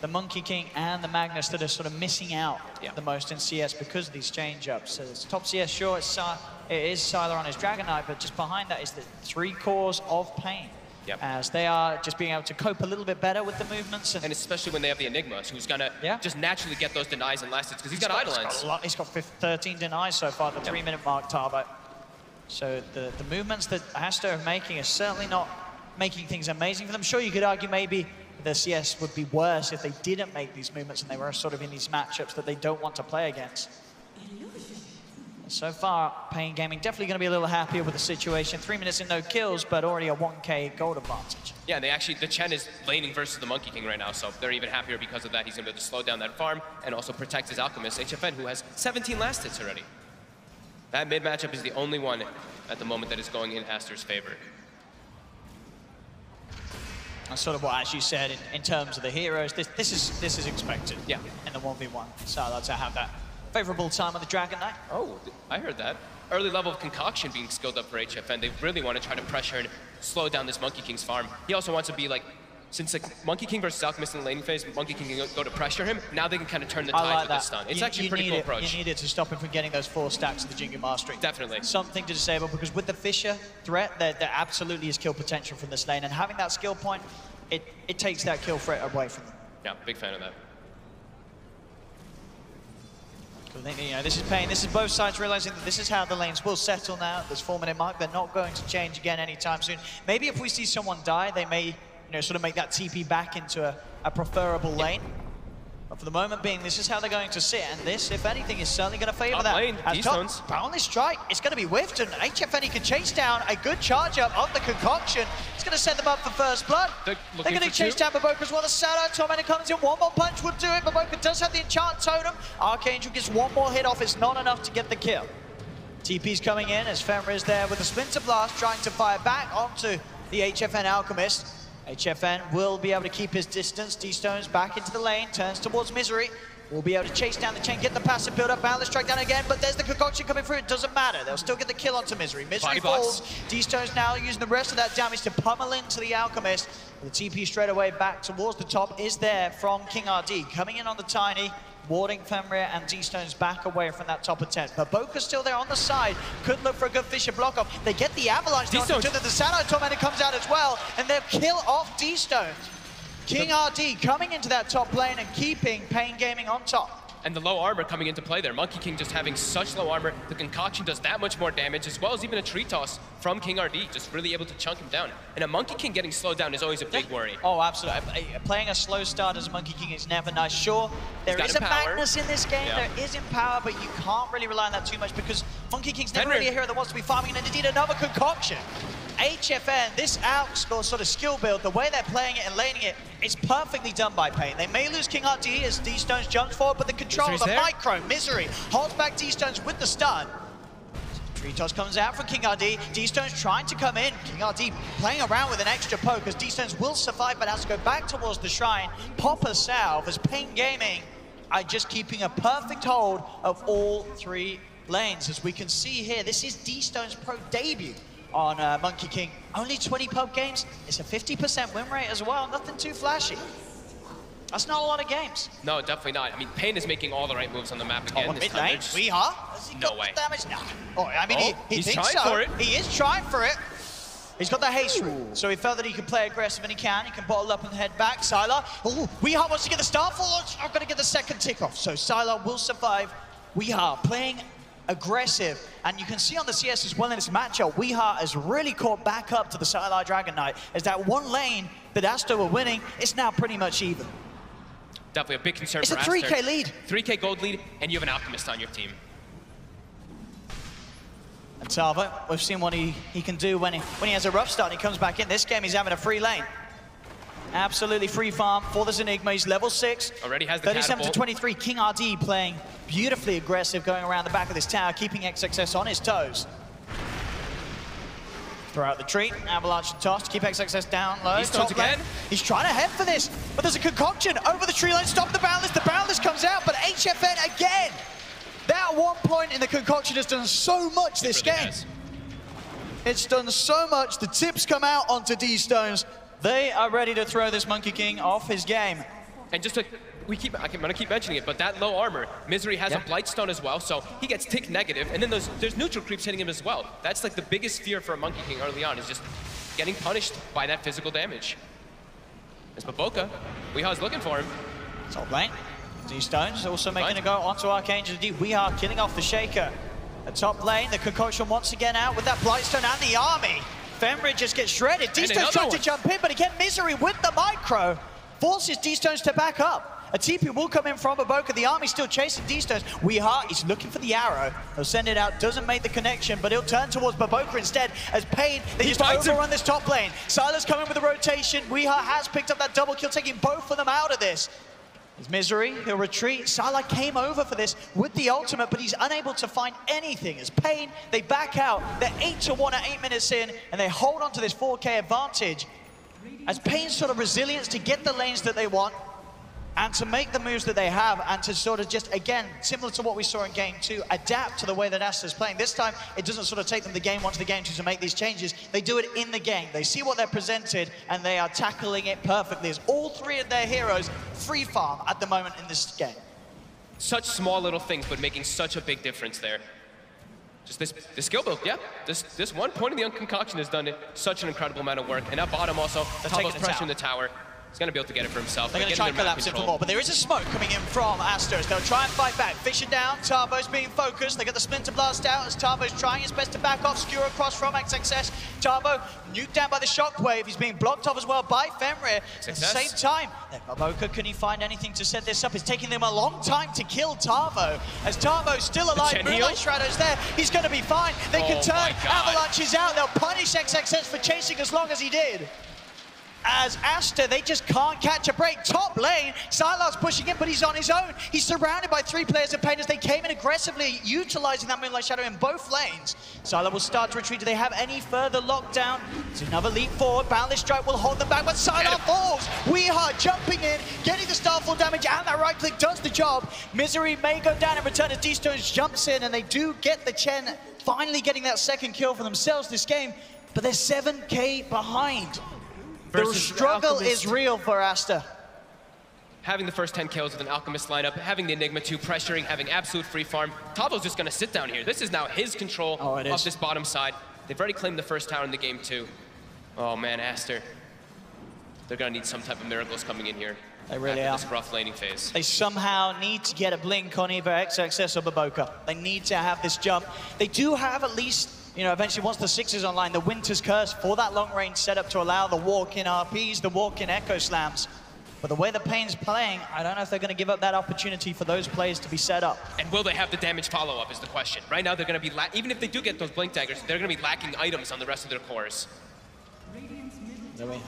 Monkey King and the Magnus that are sort of missing out the most in CS because of these change-ups. So it's top CS, sure, it is Sylar on his Dragon Knight, but just behind that is the 3 cores of paiN. As they are just being able to cope a little bit better with the movements. And especially when they have the Enigmas, who's going to just naturally get those denies and last hits, because he's got Eidolons. He's got 13 denies so far, the 3-minute mark, Tavo. So the movements that Aster are making are certainly not making things amazing for them. Sure, you could argue maybe the CS would be worse if they didn't make these movements and they were sort of in these matchups that they don't want to play against. So far, paiN Gaming definitely going to be a little happier with the situation. 3 minutes and no kills, but already a 1K gold advantage. Yeah, they actually, the Chen is laning versus the Monkey King right now, so they're even happier because of that. He's going to be able to slow down that farm and also protect his Alchemist, HFN, who has 17 last hits already. That mid matchup is the only one at the moment that is going in Aster's favor. That's sort of what, as you said, in terms of the heroes, this is expected. Yeah. In the 1v1. So to have that favorable time on the Dragon Knight. Oh, I heard that. Early level of Concoction being skilled up for HFN. They really want to try to pressure and slow down this Monkey King's farm. He also wants to be like, since like Monkey King versus Alchemist in the laning phase, Monkey King can go to pressure him. Now they can kind of turn the tide with this stun. It's actually a pretty cool approach. You need it to stop him from getting those 4 stacks of the Jingu Mastery. Definitely. Something to disable, because with the Fissure threat, there absolutely is kill potential from this lane, and having that skill point, it takes that kill threat away from them. Yeah, big fan of that. You know, this is paiN. This is both sides realizing that this is how the lanes will settle now at this 4-minute mark. They're not going to change again anytime soon. Maybe if we see someone die, they may, you know, sort of make that TP back into a preferable lane. But for the moment being, this is how they're going to sit, and this, if anything, is certainly going to favor that. Lane, D-Stones. Boundless Strike, it's going to be whiffed, and HFN can chase down a good charge up of the Concoction. It's going to set them up for first blood. They're going to chase down Baboka as well. The Shadow Tormentor comes in, one more punch would do it. Baboka does have the Enchant Totem. Archangel gets one more hit off, it's not enough to get the kill. TP's coming in as Fenrir is there with a Splinter Blast, trying to fire back onto the HFN Alchemist. HFN will be able to keep his distance. D-Stones back into the lane, turns towards Misery. Will be able to chase down the chain, get the passive build up, Boundless Strike down again, but there's the Concoction coming through, it doesn't matter. They'll still get the kill onto Misery. Misery falls. D-Stones now using the rest of that damage to pummel into the Alchemist. The TP straight away back towards the top is there from King RD. Coming in on the Tiny, warding Fenrir and D-Stones back away from that top of 10. But Baboka's still there on the side. Could look for a good Fissure block off. They get the Avalanche down to the Shadow Tormentor comes out as well, and they'll kill off D-Stones. King RD coming into that top lane and keeping paiN Gaming on top. And the low armor coming into play there. Monkey King just having such low armor. The Concoction does that much more damage, as well as even a tree toss from King RD, just really able to chunk him down. And a Monkey King getting slowed down is always a big worry. Oh, absolutely. Playing a slow start as Monkey King is never nice. Sure, there is a Magnus in this game, there is in power, but you can't really rely on that too much because Monkey King's never really a hero that wants to be farming, and indeed another Concoction. HFN, this outscore sort of skill build, the way they're playing it and laning it, it's perfectly done by paiN. They may lose King RD as D-Stones jumps forward, but the control of the micro, Misery, holds back D-Stones with the stun. Tree toss comes out from King RD. D-Stones trying to come in. King RD playing around with an extra poke as D-Stones will survive, but has to go back towards the shrine. Pop a salve as paiN Gaming are just keeping a perfect hold of all 3 lanes. As we can see here, this is D-Stones' pro debut on Monkey King. Only 20 pub games. It's a 50% win rate as well. Nothing too flashy. That's not a lot of games. No, definitely not. I mean, paiN is making all the right moves on the map again. Mid lane, Has he got the damage? No. Oh, I mean, he's thinks trying for it. He is trying for it. He's got the haste route, so he felt that he could play aggressive, and he can. He can bottle up and head back. Sylar, Weehaw wants to get the Starfall. I'm going to get the second tick off, so Sylar will survive. Weehaw playing aggressive, and you can see on the CS as well in this matchup, Weehaw has really caught back up to the Sylar Dragon Knight, as that one lane that Aster were winning is now pretty much even. Definitely a big concern for Aster. It's a 3K lead. 3K gold lead, and you have an Alchemist on your team. And Talva, we've seen what he can do when he has a rough start and he comes back in. This game he's having a free lane. Absolutely free farm for this Enigma. He's level 6. Already has the 37 to 23. King RD playing beautifully aggressive, going around the back of this tower, keeping XXS on his toes. Throw out the tree. Avalanche and toss to keep XXS down low. D-Stones again. He's trying to head for this, but there's a Concoction over the tree line. Stop the Boundless. The Boundless comes out, but HFN again. That one point in the Concoction has done so much this game. It's done so much. The tips come out onto D-Stones. They are ready to throw this Monkey King off his game. And just to, I'm gonna keep mentioning it, but that low armor, Misery has a Blightstone as well, so he gets tick negative, and then there's neutral creeps hitting him as well. That's like the biggest fear for a Monkey King early on, is just getting punished by that physical damage. It's Baboka. Weehaw's looking for him. Top lane. D-Stones also making a go onto Archangel. Weehaw killing off the Shaker. At top lane, the Concoction once again out with that Blightstone and the army. Fenrir just gets shredded. D-Stones trying to jump in, but again, Misery with the micro forces D-Stones to back up. A TP will come in from Baboka. The army's still chasing D-Stones. Weeha is looking for the arrow. They'll send it out, doesn't make the connection, but he'll turn towards Baboka instead as paiN, they just overrun this top lane. Sylas coming with a rotation. Weeha has picked up that double kill, taking both of them out of this. There's Misery, he'll retreat. Salah came over for this with the ultimate, but he's unable to find anything. As paiN, they back out. They're 8-1 at 8 minutes in, and they hold on to this 4K advantage. As paiN's sort of resilience to get the lanes that they want, and to make the moves that they have, and to sort of just, again, similar to what we saw in Game 2, adapt to the way that Aster's playing. This time, it doesn't sort of take them the Game 1 to the Game 2 to make these changes. They do it in the game. They see what they're presented, and they are tackling it perfectly. As all three of their heroes free farm at the moment in this game. Such small little things, but making such a big difference there. Just this skill build, yeah. This one point of the Unconcoction has done such an incredible amount of work. And at bottom also, Tavo's pressuring the tower. He's going to be able to get it for himself. They're going to try and collapse it for more, but there is a smoke coming in from Aster. They'll try and fight back. Fisher down, Tavo's being focused. They get the Splinter Blast out as Tavo's trying his best to back off. Skewer across from XXS. Tavo nuked down by the Shockwave. He's being blocked off as well by Fenrir. At the same time, Baboka, can he find anything to set this up? It's taking them a long time to kill Tavo. As Tavo's still alive, Moonlight Shadow's there. He's going to be fine. They can turn. Avalanche is out. They'll punish XXS for chasing as long as he did. As Aster, they just can't catch a break. Top lane, Sylas pushing in, but he's on his own. He's surrounded by 3 players of paiN as they came in aggressively, utilizing that Moonlight Shadow in both lanes. Sylas will start to retreat. Do they have any further lockdown? It's another leap forward. Boundless Strike will hold them back, but Sylas falls. Weeha jumping in, getting the Starfall damage, and that right click does the job. Misery may go down in return as D-Stones jumps in, and they do get the Chen, finally getting that second kill for themselves this game, but they're 7K behind. The struggle is real for Aster. Having the first 10 kills with an Alchemist lineup, having the Enigma 2 pressuring, having absolute free farm. Tavo's just going to sit down here. This is now his control of this bottom side. They've already claimed the first tower in the game too. Oh man, Aster. They're going to need some type of miracles coming in here. They really are. This rough laning phase. They somehow need to get a blink on either XXS or Baboka. They need to have this jump. They do have at least, you know, eventually once the 6 is online, the Winter's Curse for that long-range setup to allow the walk-in RPs, the walk-in Echo Slams. But the way the paiN's playing, I don't know if they're going to give up that opportunity for those players to be set up. And will they have the damage follow-up is the question. Right now they're going to be, even if they do get those Blink Daggers, they're going to be lacking items on the rest of their cores. There we are.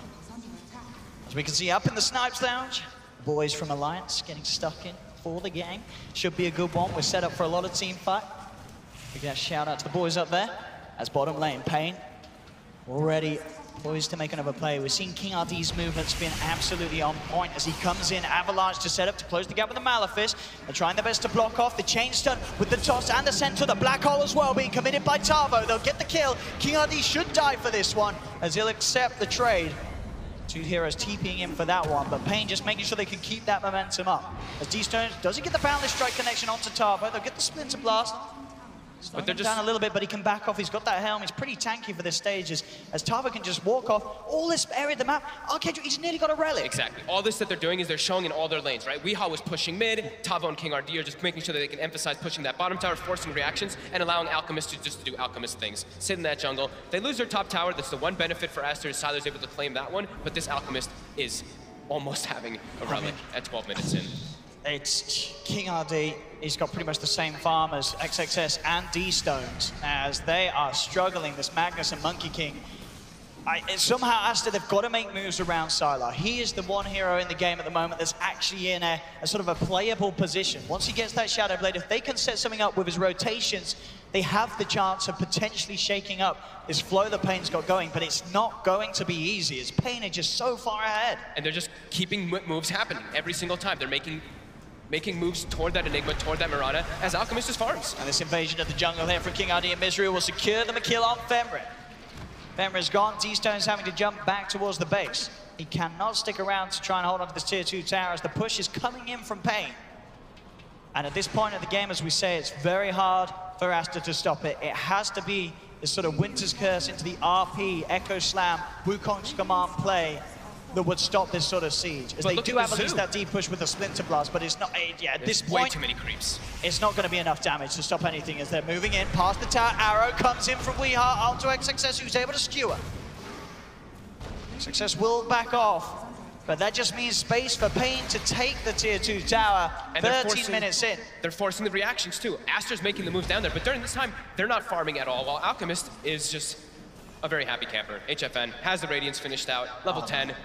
As we can see up in the Snipes Lounge, boys from Alliance getting stuck in for the game. Should be a good one. We're set up for a lot of team fight. We get a shout out to the boys up there. As bottom lane, paiN already poised to make another play. We're seeing King RD's movements being absolutely on point as he comes in. Avalanche to set up to close the gap with the Malefice. They're trying their best to block off the chain stun with the toss and the center. The black hole as well being committed by Tavo. They'll get the kill. King RD should die for this one as he'll accept the trade. 2 heroes TPing in for that one, but paiN just making sure they can keep that momentum up. As D-Stones doesn't get the Boundless Strike connection onto Tavo, they'll get the Splinter Blast. But they're just down a little bit, but he can back off. He's got that helm. He's pretty tanky for this stage as Tavo can just walk off all this area of the map. Arcade, he's nearly got a relic. Exactly. All this that they're doing is they're showing in all their lanes, right? Weeha was pushing mid, Tavo and King RD are just making sure that they can emphasize pushing that bottom tower, forcing reactions, and allowing Alchemist to just do Alchemist things. Sit in that jungle. They lose their top tower. That's the one benefit for Aster is Sylar's able to claim that one, but this Alchemist is almost having a relic at 12 minutes in. It's King RD. He's got pretty much the same farm as XXS and D-Stones as they are struggling, this Magnus and Monkey King. Somehow Aster, they've got to make moves around Sylar. He is the one hero in the game at the moment that's actually in a sort of a playable position. Once he gets that Shadow Blade, if they can set something up with his rotations, they have the chance of potentially shaking up this flow that paiN's got going, but it's not going to be easy as paiN are just so far ahead. And they're just keeping moves happening every single time. They're making moves toward that Enigma, toward that Mirana, as Alchemist just farms. And this invasion of the jungle here from King RD and Misery will secure them a kill on Fenrir. Fenrir's gone, D-Stone's having to jump back towards the base. He cannot stick around to try and hold on to this tier 2 tower as the push is coming in from paiN. And at this point of the game, as we say, it's very hard for Aster to stop it. It has to be this sort of Winter's Curse into the RP, Echo Slam, Wukong's command play that would stop this sort of siege. As they do have at least that deep push with the Splinter Blast, but it's not, at this point, way too many creeps. It's not going to be enough damage to stop anything as they're moving in past the tower. Arrow comes in from Weeha onto XXS, who's able to skewer. XXS will back off. But that just means space for paiN to take the tier 2 tower, And 13 minutes in. They're forcing the reactions too. Aster's making the moves down there, but during this time, they're not farming at all, while Alchemist is just a very happy camper. HFN has the Radiance finished out, level 10.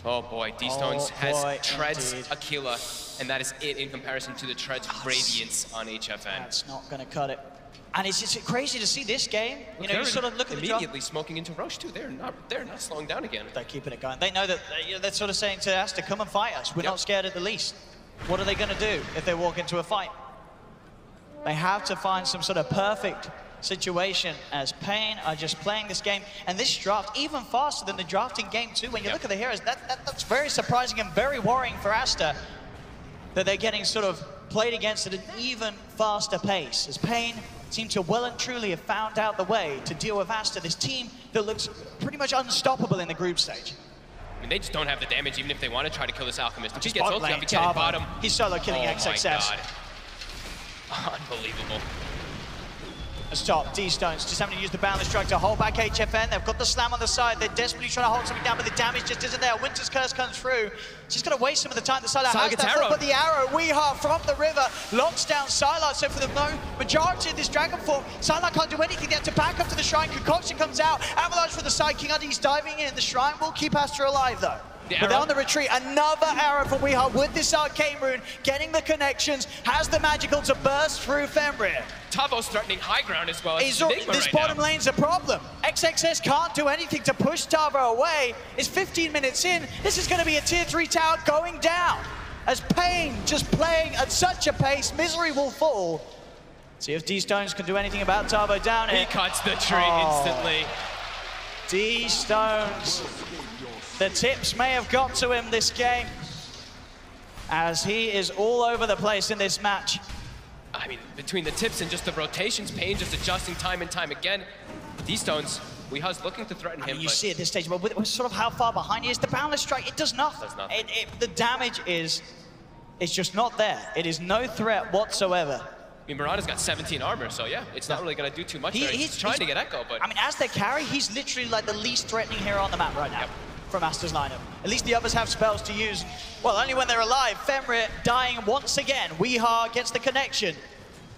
Oh boy, D-Stones has Treads Aquila, and that is it in comparison to the Treads Radiance on HFN. That's not going to cut it. And it's just crazy to see this game. You know, you sort of look at the drop. Immediately smoking into Roche too. They're not slowing down again. They're keeping it going. They know that they're sort of saying to Aster, come and fight us. We're not scared at the least. What are they going to do if they walk into a fight? They have to find some sort of perfect situation as paiN are just playing this game. And this draft even faster than the draft in game 2. When you look at the heroes, that's very surprising and very worrying for Aster that they're getting sort of played against at an even faster pace. As paiN seem to well and truly have found out the way to deal with Aster, this team that looks pretty much unstoppable in the group stage. I mean, they just don't have the damage even if they want to try to kill this Alchemist. If he gets ulti, if he gets bottom. He's solo killing XXS. Unbelievable. As top, D-Stones just having to use the Boundless Strike to hold back HFN. They've got the slam on the side. They're desperately trying to hold something down, but the damage just isn't there. Winter's Curse comes through. She's going to waste some of the time. The Sylar has that, but the arrow, Weehaw from the river, locks down Sylar. So for the majority of this Dragon form, Sylar can't do anything. They have to back up to the Shrine. Concoction comes out. Avalanche from the side. King RD's diving in. The Shrine will keep Aster alive, though. But they're on the retreat. Another arrow from Weehaw with this Arcane Rune, getting the connections, has the magical to burst through Fenrir. Tavo's threatening high ground as well. This bottom lane's a problem. XXS can't do anything to push Tavo away. It's 15 minutes in. This is going to be a tier 3 tower going down. As paiN just playing at such a pace, Misery will fall. See if D-Stones can do anything about Tavo down here. He cuts the tree instantly. D-Stones. The tips may have got to him this game, as he is all over the place in this match. I mean, between the tips and just the rotations, paiN just adjusting time and time again. D-Stones, Weeha's looking to threaten him. You see at this stage, but with sort of how far behind he is, the Boundless Strike, it does nothing. The damage is just not there. It is no threat whatsoever. I mean, Mirana's got 17 armor, so yeah, it's not really going to do too much there. He's trying to get Echo, but... I mean, as their carry, he's literally like the least threatening hero on the map right now. From Aster's lineup. At least the others have spells to use, well, only when they're alive. Fenrir dying once again. Weehaw gets the connection.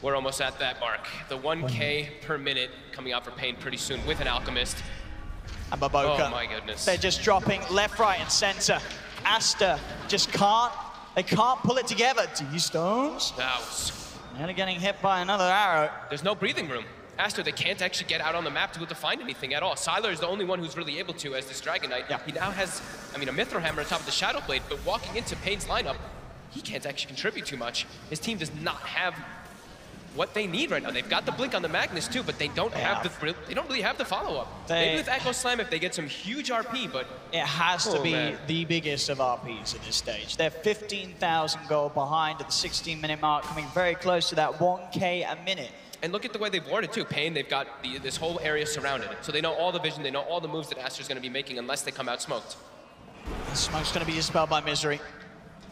We're almost at that mark. The 1K per minute coming out for paiN pretty soon with an Alchemist. And Baboka. Oh my goodness. They're just dropping left, right, and center. Aster just can't, they can't pull it together. D-Stones. And they're getting hit by another arrow. There's no breathing room. Aster, they can't actually get out on the map to be able to find anything at all. Sylar is the only one who's really able to as this Dragon Knight. He now has, I mean, a Mithril Hammer on top of the Shadow Blade, but walking into paiN's lineup, he can't actually contribute too much. His team does not have what they need right now. They've got the Blink on the Magnus too, but they don't really have the follow-up. Maybe with Echo Slam if they get some huge RP, but... It has to be the biggest of RPs at this stage. They're 15,000 gold behind at the 16-minute mark, coming very close to that 1K a minute. And look at the way they've warded too. paiN, they've got this whole area surrounded. So they know all the vision, they know all the moves that Aster's going to be making unless they come out smoked. The smoke's going to be dispelled by Misery.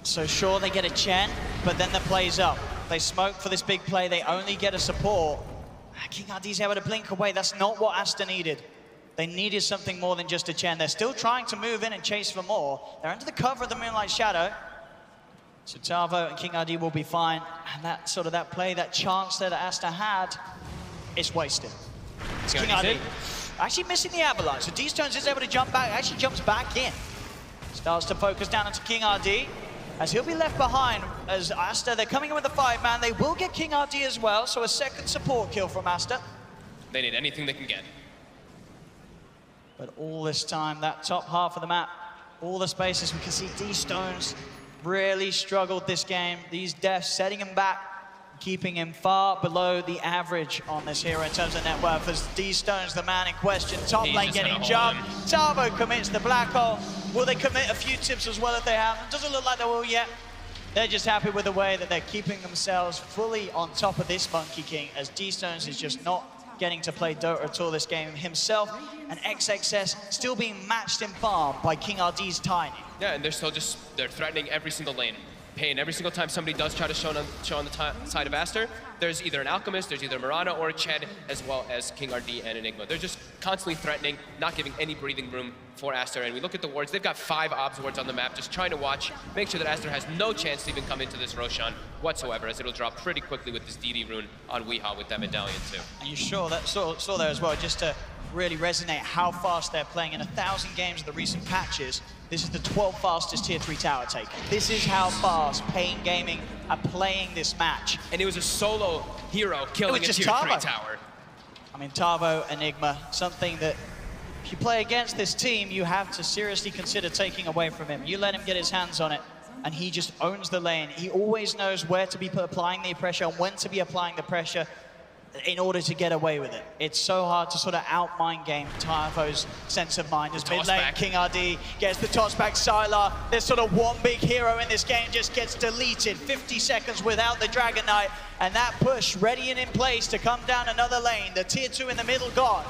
So sure, they get a Chen, but then the play's up. They smoke for this big play, they only get a support. King RD's able to blink away. That's not what Aster needed. They needed something more than just a Chen. They're still trying to move in and chase for more. They're under the cover of the Moonlight Shadow. So Tavo and King RD will be fine. And that sort of that play, that chance there that Aster had, is wasted. It's King RD actually missing the Avalanche. So D-Stones is able to jump back, actually jumps back in. Starts to focus down into King RD, as he'll be left behind as Aster, they're coming in with a 5-man. They will get King RD as well, so a second support kill from Aster. They need anything they can get. But all this time, that top half of the map, all the spaces, we can see D-Stones really struggled this game. These deaths setting him back, keeping him far below the average on this hero in terms of net worth, as D-Stone's the man in question. Top lane getting jumped. Tavo commits the black hole. Will they commit a few tips as well if they have? It doesn't look like they will yet. They're just happy with the way that they're keeping themselves fully on top of this Monkey King, as D-Stones is just not getting to play Dota at all this game himself, and XXS still being matched in farm by King RD's Tiny. Yeah, and they're still they're threatening every single lane. paiN. Every single time somebody does try to show on the side of Aster, there's either an Alchemist, there's either Mirana or a Ched, as well as King RD and Enigma. They're just constantly threatening, not giving any breathing room for Aster. And we look at the wards, they've got 5 obs wards on the map, just trying to watch, make sure that Aster has no chance to even come into this Roshan whatsoever, as it'll drop pretty quickly with this DD rune on Weehaw with that medallion too. And you saw there as well, just to really resonate how fast they're playing. In 1,000 games of the recent patches, this is the 12th fastest tier 3 tower take. This is how fast paiN Gaming are playing this match. And it was a solo hero killing a tier 3 tower. I mean, Tavo, Enigma, something that if you play against this team, you have to seriously consider taking away from him. You let him get his hands on it, and he just owns the lane. He always knows where to be applying the pressure and when to be applying the pressure in order to get away with it. It's so hard to sort of out-mind game Tavo's sense of mind. As mid lane, King RD gets the toss back. Sylar, there's sort of one big hero in this game, just gets deleted. 50 seconds without the Dragon Knight, and that push ready and in place to come down another lane. The tier 2 in the middle gone.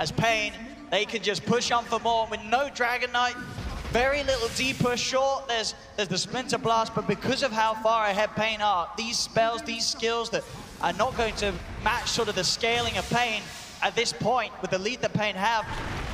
As paiN, they can just push on for more with no Dragon Knight. Very little D push short. There's the Splinter Blast, but because of how far ahead paiN are, these spells, these skills that are not going to match sort of the scaling of paiN at this point with the lead that paiN have,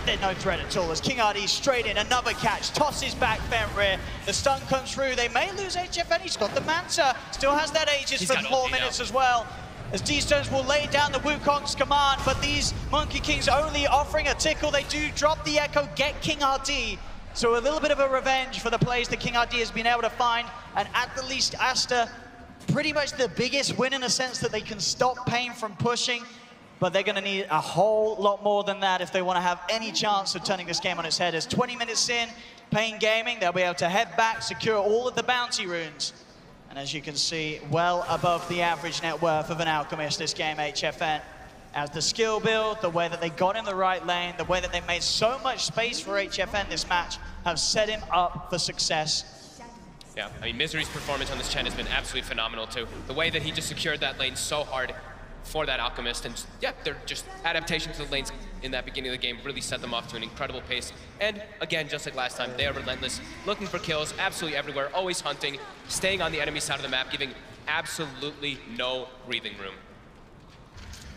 they're no threat at all. As King RD straight in, another catch, tosses back Fenrir. The stun comes through. They may lose HFN. He's got the Manta, still has that Aegis for 4 minutes as well. As D-Stones will lay down the Wukong's command, but these Monkey Kings only offering a tickle. They do drop the Echo, get King RD. So a little bit of a revenge for the plays that King RD has been able to find, and at the least Aster, pretty much the biggest win in a sense that they can stop paiN from pushing, but they're going to need a whole lot more than that if they want to have any chance of turning this game on its head. As 20 minutes in, paiN Gaming, they'll be able to head back, secure all of the bounty runes, and as you can see, well above the average net worth of an Alchemist this game, HFN. As the skill build, the way that they got in the right lane, the way that they made so much space for HFN this match, have set him up for success. Yeah, I mean, Misery's performance on this Chen has been absolutely phenomenal too. The way that he just secured that lane so hard for that Alchemist, and yeah, they're just adaptations to the lanes in that beginning of the game really set them off to an incredible pace. And again, just like last time, they are relentless, looking for kills absolutely everywhere, always hunting, staying on the enemy side of the map, giving absolutely no breathing room.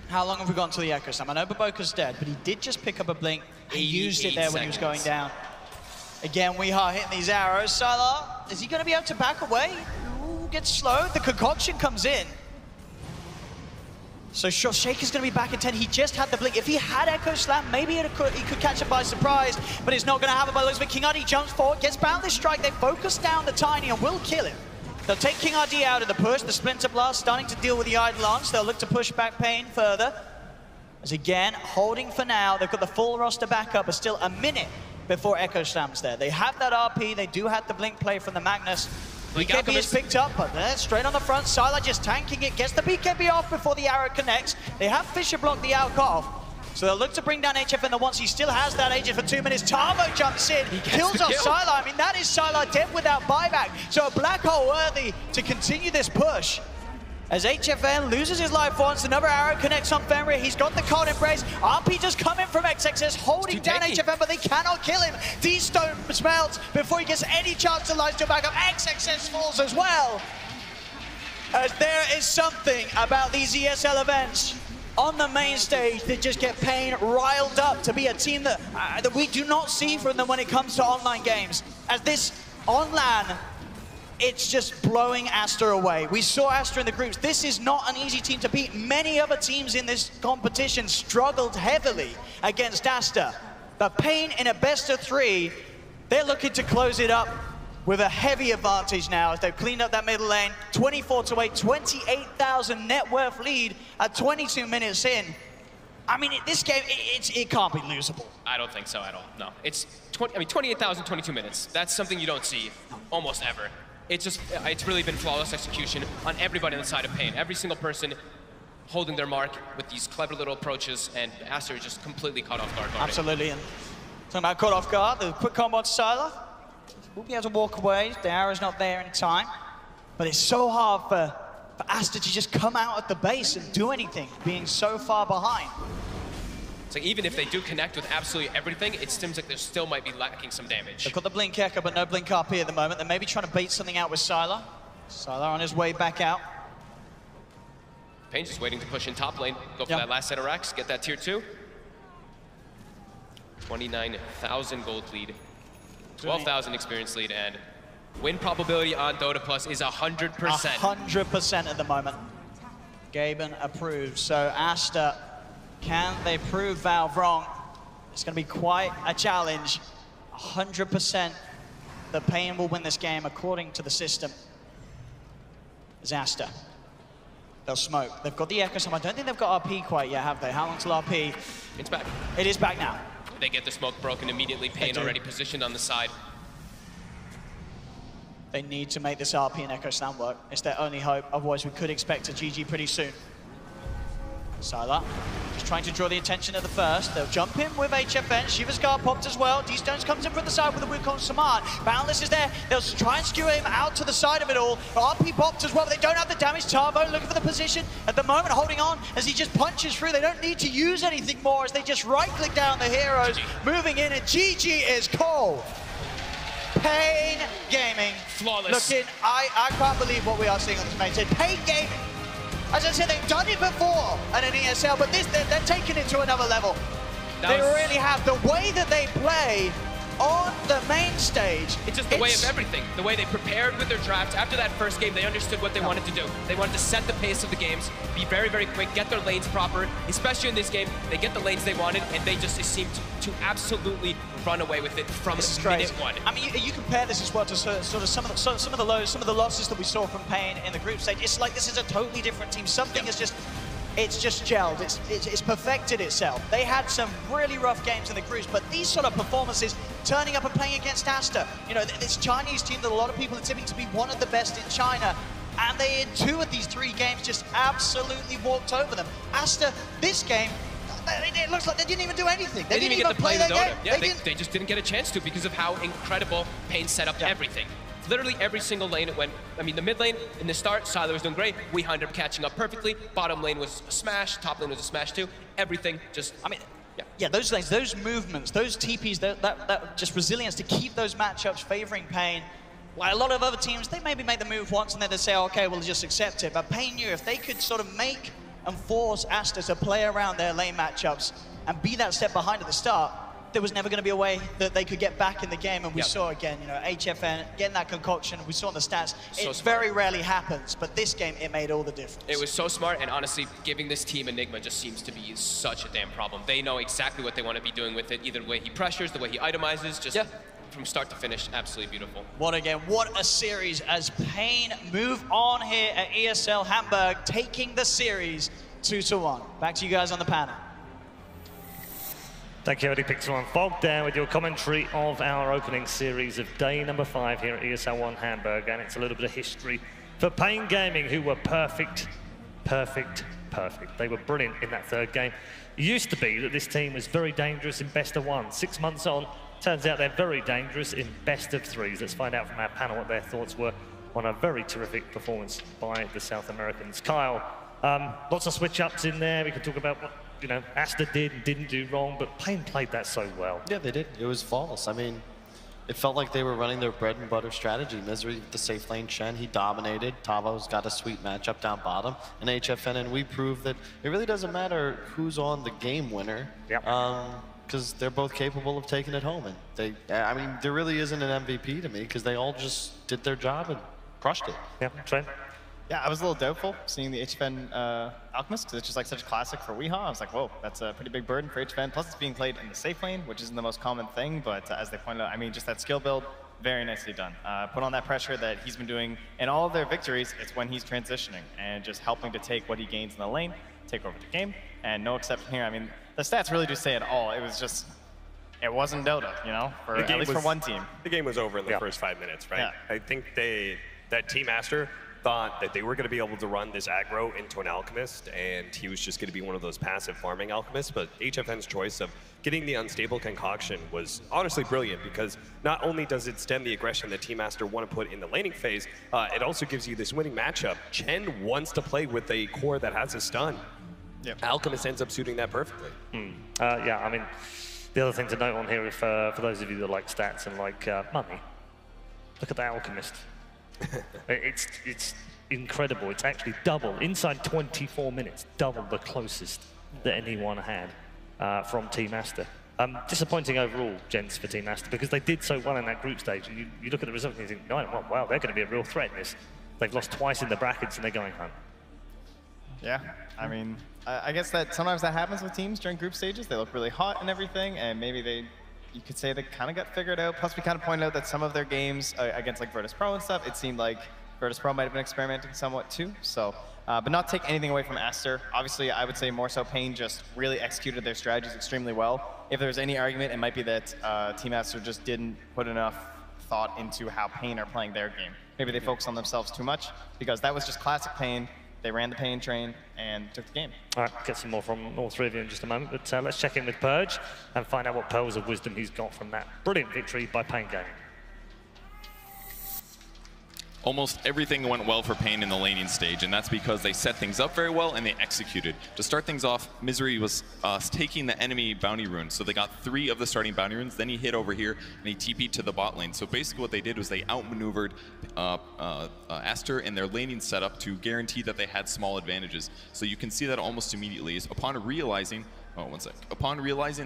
How long have we gone to the Echo Slam? I know Baboka's dead, but he did just pick up a blink. He used it there when he was going down. Again, Weehaw hitting these arrows. Sylar, is he going to be able to back away? Ooh, gets slowed. The concoction comes in. So Shaker's going to be back in 10. He just had the blink. If he had Echo Slam, maybe he could catch him by surprise, but it's not going to happen by the looks of it. King RD jumps forward, gets Boundless Strike. They focus down the Tiny and will kill him. They'll take King RD out of the push. The Splinter Blast starting to deal with the Idle Lance. They'll look to push back paiN further. As again, holding for now. They've got the full roster back up, but still a minute before Echo Slam's there. They have that RP. They do have the blink play from the Magnus. BKB is picked up, but they're straight on the front. Sylar just tanking it. Gets the BKB off before the arrow connects. They have Fisher block the Alk off. So they'll look to bring down HFN once he still has that Aegis for 2 minutes. Tavo jumps in, kills off Sylar. I mean, that is Sylar dead without buyback. So a black hole worthy to continue this push. As HFN loses his life once, another arrow connects on Fenrir. He's got the cold embrace. RP just come in from XXS, holding down HFN, but they cannot kill him. D-Stone smelts before he gets any chance to lifesteal back up. XXS falls as well. As there is something about these ESL events on the main stage that just get paiN riled up to be a team that, that we do not see from them when it comes to online games. As this on LAN, it's just blowing Aster away. We saw Aster in the groups. This is not an easy team to beat. Many other teams in this competition struggled heavily against Aster. But paiN in a best of 3, they're looking to close it up with a heavy advantage now as they've cleaned up that middle lane. 24-8, 28,000 net worth lead at 22 minutes in. I mean, this game, it can't be losable. I don't think so at all, no. It's 28,000, 22 minutes. That's something you don't see almost ever. It's really been flawless execution on everybody on the side of paiN. Every single person holding their mark with these clever little approaches, and Aster just completely caught off guard. Absolutely, and talking about caught off guard, the quick combo to Sylar. We'll be able to walk away. The arrow's not there in time. But it's so hard for Aster to just come out at the base and do anything, being so far behind. So even if they do connect with absolutely everything, it seems like they still might be lacking some damage. They've got the Blink Echo, but no Blink RP at the moment. They're maybe trying to bait something out with Sylar. Sylar on his way back out. paiN just waiting to push in top lane, go for Yep. that last set of racks, get that tier 2. 29,000 gold lead, 12,000 experience lead, and win probability on Dota Plus is 100%. 100% at the moment. Gaben approves. So Aster, can they prove Valve wrong? It's going to be quite a challenge. 100% that paiN will win this game according to the system. Is Aster. They'll smoke. They've got the Echo Slam. I don't think they've got RP quite yet, have they? How long till RP? It's back. It is back now. They get the smoke broken immediately. paiN already positioned on the side. They need to make this RP and Echo Slam work. It's their only hope. Otherwise, we could expect a GG pretty soon. Sylar just trying to draw the attention of the first. They'll jump in with HFN. Shiva's guard popped as well. D-Stones comes in from the side with the Wukong Samad. Boundless is there. They'll try and skew him out to the side of it all. RP popped as well, but they don't have the damage. Tavo looking for the position. At the moment, holding on as he just punches through. They don't need to use anything more as they just right-click down the heroes. Moving in, and GG is called. paiN Gaming. Flawless. Looking, I can't believe what we are seeing on this main stage. paiN Gaming. As I said, they've done it before at an ESL, but this, they're taking it to another level. They really have. The way that they play on the main stage. It's just the way of everything. The way they prepared with their drafts. After that first game, they understood what they wanted to do. They wanted to set the pace of the games, be very, very quick, get their lanes proper. Especially in this game, they get the lanes they wanted, and they just seemed to absolutely run away with it from minute one. I mean, you compare this as well to sort of some of the lows, some of the losses that we saw from paiN in the group stage. It's like this is a totally different team. Something is just. It's just gelled, it's perfected itself. They had some really rough games in the groups, but these sort of performances, turning up and playing against Aster, you know, this Chinese team that a lot of people are tipping to be one of the best in China, and they in 2 of these 3 games just absolutely walked over them. Aster, this game, it looks like they didn't even do anything. They didn't even play their game. Yeah, they just didn't get a chance to because of how incredible paiN set up everything. Literally every single lane it went. I mean, the mid lane in the start, Sylar was doing great. We ended up catching up perfectly. Bottom lane was a smash. Top lane was a smash too. Everything just. I mean, yeah, those lanes, those movements, those TPs, that just resilience to keep those matchups favoring paiN. While a lot of other teams, they maybe make the move once and then they say, okay, we'll just accept it. But paiN knew if they could sort of make and force Aster to play around their lane matchups and be that step behind at the start, there was never going to be a way that they could get back in the game, and we saw again, you know, HFN getting that concoction. We saw in the stats, it very rarely happens, but this game, it made all the difference. It was so smart, and honestly, giving this team Enigma just seems to be such a damn problem. They know exactly what they want to be doing with it, either the way he pressures, the way he itemizes, just from start to finish, absolutely beautiful. What a series as paiN move on here at ESL Hamburg, taking the series 2-1. Back to you guys on the panel. Thank you, Eddie Pixel and Fog, there with your commentary of our opening series of day number 5 here at ESL One Hamburg, and it's a little bit of history for paiN Gaming, who were perfect. They were brilliant in that 3rd game. It used to be that this team was very dangerous in best of 1. 6 months on, turns out they're very dangerous in best of 3s. Let's find out from our panel what their thoughts were on a very terrific performance by the South Americans. Kyle, lots of switch-ups in there. We can talk about what, you know, Aster did and didn't do wrong, but paiN played that so well. Yeah, they did. It was flawless. I mean, it felt like they were running their bread and butter strategy. Misery with the safe lane Shen, he dominated. Tavo's got a sweet matchup down bottom. And HFN, and we proved that it really doesn't matter who's on the game winner. Because they're both capable of taking it home. And I mean, there really isn't an MVP to me because they all just did their job and crushed it. Yeah, Trent? Yeah, I was a little doubtful seeing the HFN Alchemist because it's just like such a classic for Weehaw. I was like, whoa, that's a pretty big burden for HFN. Plus, it's being played in the safe lane, which isn't the most common thing. But as they pointed out, I mean, just that skill build, very nicely done. Put on that pressure that he's been doing in all of their victories. It's when he's transitioning and just helping to take what he gains in the lane, take over the game, and no exception here. I mean, the stats really do say it all. It was just, it wasn't Dota, you know, at least for one team. The game was over in the first 5 minutes, right? I think that Team Aster thought that they were going to be able to run this aggro into an Alchemist, and he was just going to be one of those passive farming Alchemists, but HFN's choice of getting the unstable concoction was honestly brilliant because not only does it stem the aggression that Team Aster want to put in the laning phase, it also gives you this winning matchup. Chen wants to play with a core that has a stun. Alchemist ends up suiting that perfectly. Yeah, I mean, the other thing to note on here, for those of you that like stats and like money, look at the Alchemist. It's incredible. It's actually double, inside 24 minutes, double the closest that anyone had from Team Aster. Disappointing overall, gents, for Team Aster, because they did so well in that group stage. And you look at the results and you think, 9-1, wow, they're going to be a real threat in this. They've lost twice in the brackets and they're going home. Yeah, I mean, I guess that sometimes that happens with teams during group stages. They look really hot and everything, and maybe you could say they kind of got figured out. Plus, we kind of pointed out that some of their games against like Virtus Pro and stuff, it seemed like Virtus Pro might have been experimenting somewhat too. So, but not take anything away from Aster. Obviously, I would say more so paiN just really executed their strategies extremely well. If there's any argument, it might be that Team Aster just didn't put enough thought into how paiN are playing their game. Maybe they focused on themselves too much, because that was just classic paiN. They ran the paiN train and took the game. All right, get some more from all three of you in just a moment, but let's check in with Purge and find out what pearls of wisdom he's got from that brilliant victory by paiN Gaming. Almost everything went well for paiN in the laning stage, and that's because they set things up very well and they executed. To start things off, Misery was taking the enemy bounty runes, so they got 3 of the starting bounty runes, then he hit over here and he TP'd to the bot lane. So basically what they did was they outmaneuvered Aster in their laning setup to guarantee that they had small advantages. So you can see that almost immediately. Upon realizing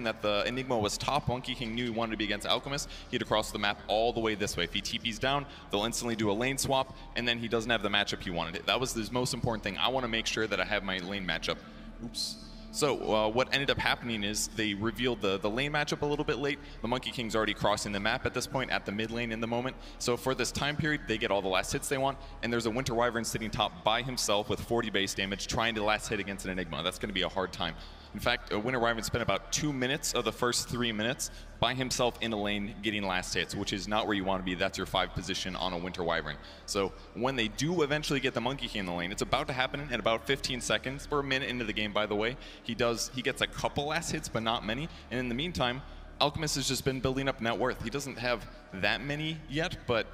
that the Enigma was top, Monkey King knew he wanted to be against Alchemist. He had to cross the map all the way this way. If he TP's down, they'll instantly do a lane swap, and then he doesn't have the matchup he wanted. That was the most important thing. I want to make sure that I have my lane matchup. Oops. So what ended up happening is they revealed the lane matchup a little bit late. The Monkey King's already crossing the map at this point at the mid lane in the moment. So for this time period, they get all the last hits they want, and there's a Winter Wyvern sitting top by himself with 40 base damage trying to last hit against an Enigma. That's going to be a hard time. In fact, Winter Wyvern spent about 2 minutes of the first 3 minutes by himself in a lane getting last hits, which is not where you want to be. That's your 5 position on a Winter Wyvern. So when they do eventually get the Monkey King in the lane, it's about to happen in about 15 seconds. We're a minute into the game, by the way. He gets a couple last hits, but not many. And in the meantime, Alchemist has just been building up net worth. He doesn't have that many yet, but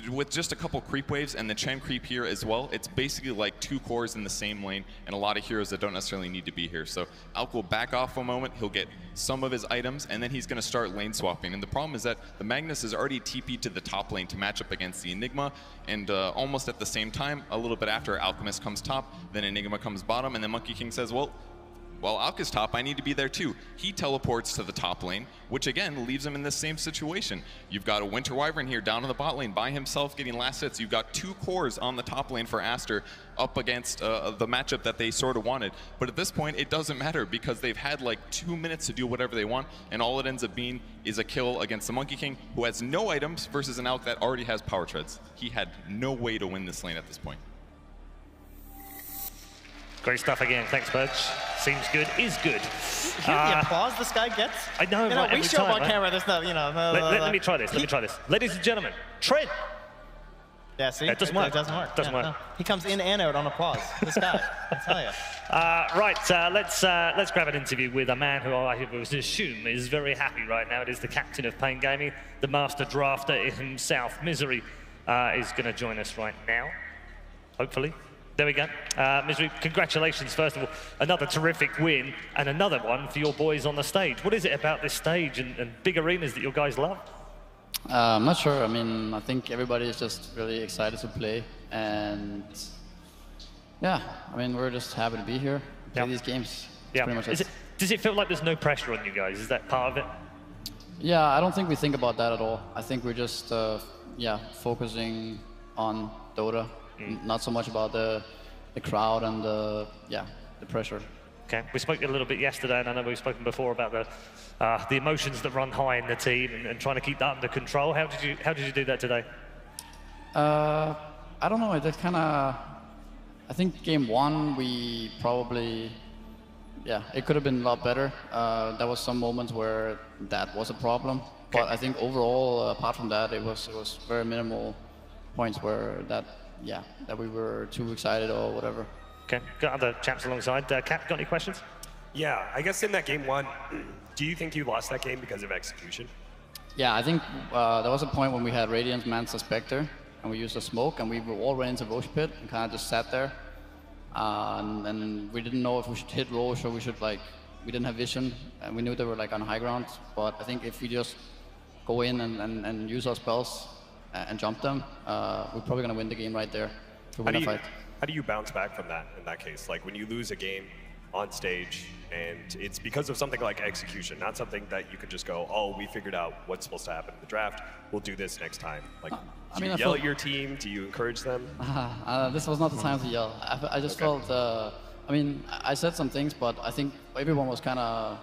with just a couple creep waves and the Chen creep here as well, it's basically like 2 cores in the same lane and a lot of heroes that don't necessarily need to be here. So Alk will back off a moment, he'll get some of his items, and then he's going to start lane swapping. And the problem is that the Magnus is already TP'd to the top lane to match up against the Enigma, and almost at the same time, a little bit after Alchemist comes top, then Enigma comes bottom, and then Monkey King says, well, Alk is top, I need to be there too. He teleports to the top lane, which again leaves him in the same situation. You've got a Winter Wyvern here down in the bot lane by himself getting last hits. You've got 2 cores on the top lane for Aster up against the matchup that they sort of wanted. But at this point, it doesn't matter because they've had like 2 minutes to do whatever they want, and all it ends up being is a kill against the Monkey King, who has no items, versus an Alk that already has power treads. He had no way to win this lane at this point. Great stuff again. Thanks, Purge. Seems good, is good. You hear the applause this guy gets? I know, you know, right, we show up on camera, there's no, you know. Let me try this, Ladies and gentlemen, Trent. Yeah, see? It doesn't work. It doesn't work. Doesn't work. No. He comes in and out on applause. This guy, I tell you. Let's grab an interview with a man who I would assume is very happy right now. It is the captain of paiN Gaming, the master drafter himself. Misery is going to join us right now, hopefully. There we go. Misery, congratulations, first of all. Another terrific win, and another one for your boys on the stage. What is it about this stage and big arenas that you guys love? I'm not sure. I mean, I think everybody is just really excited to play. And yeah, I mean, we're just happy to be here, play these games. That's pretty much it. Does it feel like there's no pressure on you guys? Is that part of it? Yeah, I don't think we think about that at all. I think we're just, focusing on Dota. Not so much about the crowd and the pressure. Okay, we spoke a little bit yesterday, and I know we've spoken before about the emotions that run high in the team and trying to keep that under control. How did you do that today? I don't know. That kind of. I think game 1 we probably, it could have been a lot better. There was some moments where that was a problem, but I think overall, apart from that, it was very minimal points where that we were too excited or whatever. Okay, got other chaps alongside. Cap, got any questions? Yeah, I guess in that game 1, do you think you lost that game because of execution? Yeah, I think there was a point when we had Radiant, Manta, Spectre, and we used a smoke, and we all ran into Roche Pit and kind of just sat there. And we didn't know if we should hit Roche or we should we didn't have vision, and we knew they were on high ground. But I think if we just go in and use our spells, and jump them, we're probably going to win the game right there to win a fight. How do you bounce back from that in that case? Like when you lose a game on stage and it's because of something like execution, not something that you could just go, oh, we figured out what's supposed to happen in the draft, we'll do this next time. Like, do you yell at your team? Do you encourage them? This was not the time to yell. I just felt, I mean, I said some things, but I think everyone was kind of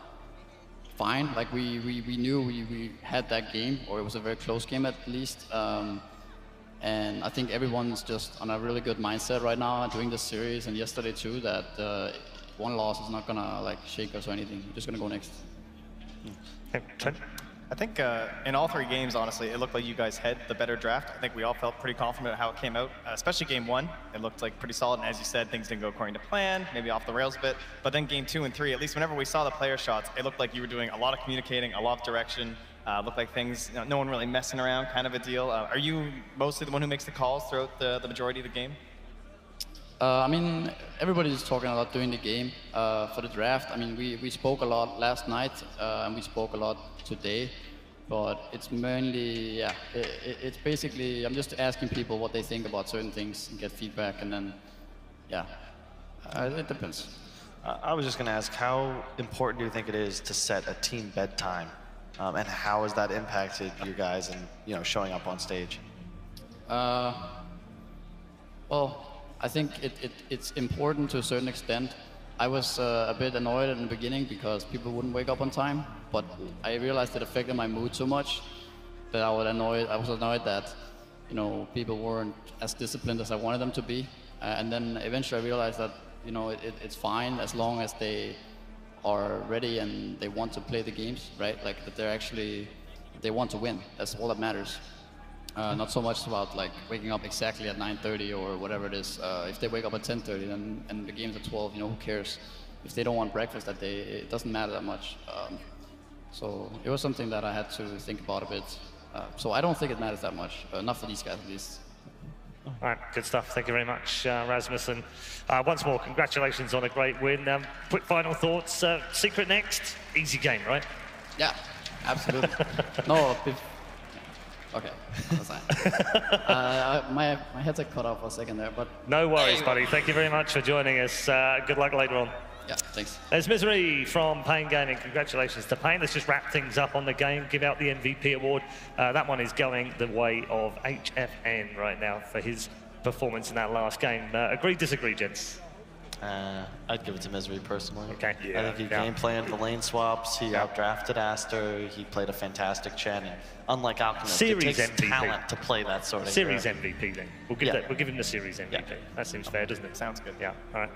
fine. Like we knew we had that game, or it was a very close game at least. And I think everyone's just on a really good mindset right now, doing this series and yesterday too, that one loss is not gonna like shake us or anything. We're just gonna go next. I think in all 3 games, honestly, it looked like you guys had the better draft. I think we all felt pretty confident how it came out, especially game 1. It looked like pretty solid, and as you said, things didn't go according to plan, maybe off the rails a bit. But then game 2 and 3, at least whenever we saw the player shots, it looked like you were doing a lot of communicating, a lot of direction. Looked like things, no one really messing around, kind of a deal. Are you mostly the one who makes the calls throughout the majority of the game? I mean, everybody's talking a lot during the game. For the draft, I mean, we spoke a lot last night, and we spoke a lot today. But it's mainly, yeah, it's basically, I'm just asking people what they think about certain things and get feedback, and then, yeah, it depends. I was just going to ask, how important do you think it is to set a team bedtime? And how has that impacted you guys and showing up on stage? Well, I think it's important to a certain extent. I was a bit annoyed in the beginning because people wouldn't wake up on time, but I realized it affected my mood so much that I was annoyed that people weren't as disciplined as I wanted them to be. And then eventually I realized that it's fine as long as they are ready and they want to play the games, right? Like that they want to win. That's all that matters. Not so much about like waking up exactly at 9:30 or whatever it is. If they wake up at 10:30 and the game's at 12, who cares? If they don't want breakfast that day, it doesn't matter that much. So it was something that I had to think about a bit. So I don't think it matters that much. Not for these guys at least. All right, good stuff. Thank you very much, Rasmus. And once more, congratulations on a great win. Quick final thoughts. Secret next, easy game, right? Yeah, absolutely. No, okay, that's fine. My headset cut off for a second there, but... No worries, buddy. Thank you very much for joining us. Good luck later on. Yeah, thanks. There's Misery from paiN Gaming. Congratulations to paiN. Let's just wrap things up on the game, give out the MVP award. That one is going the way of HFN right now for his performance in that last game. Agree, disagree, gents? I'd give it to Misery personally. Okay. I think he game planned the lane swaps. He outdrafted Aster. He played a fantastic Chen. And unlike Alchemist, it takes MVP. talent to play that sort of Series MVP then. We'll give him the Series MVP. Yeah. That seems fair, doesn't it? Sounds good. Yeah. All right.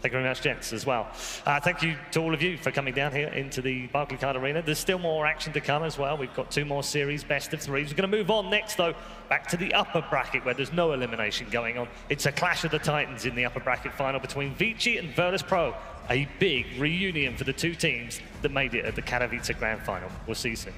Thank you very much, gents, as well. Thank you to all of you for coming down here into the Barclaycard Arena. There's still more action to come as well. We've got 2 more series, best of 3s. We're going to move on next, though, back to the upper bracket where there's no elimination going on. It's a clash of the titans in the upper bracket final between Vici and Virtus Pro. A big reunion for the 2 teams that made it at the Katowice Grand Final. We'll see you soon.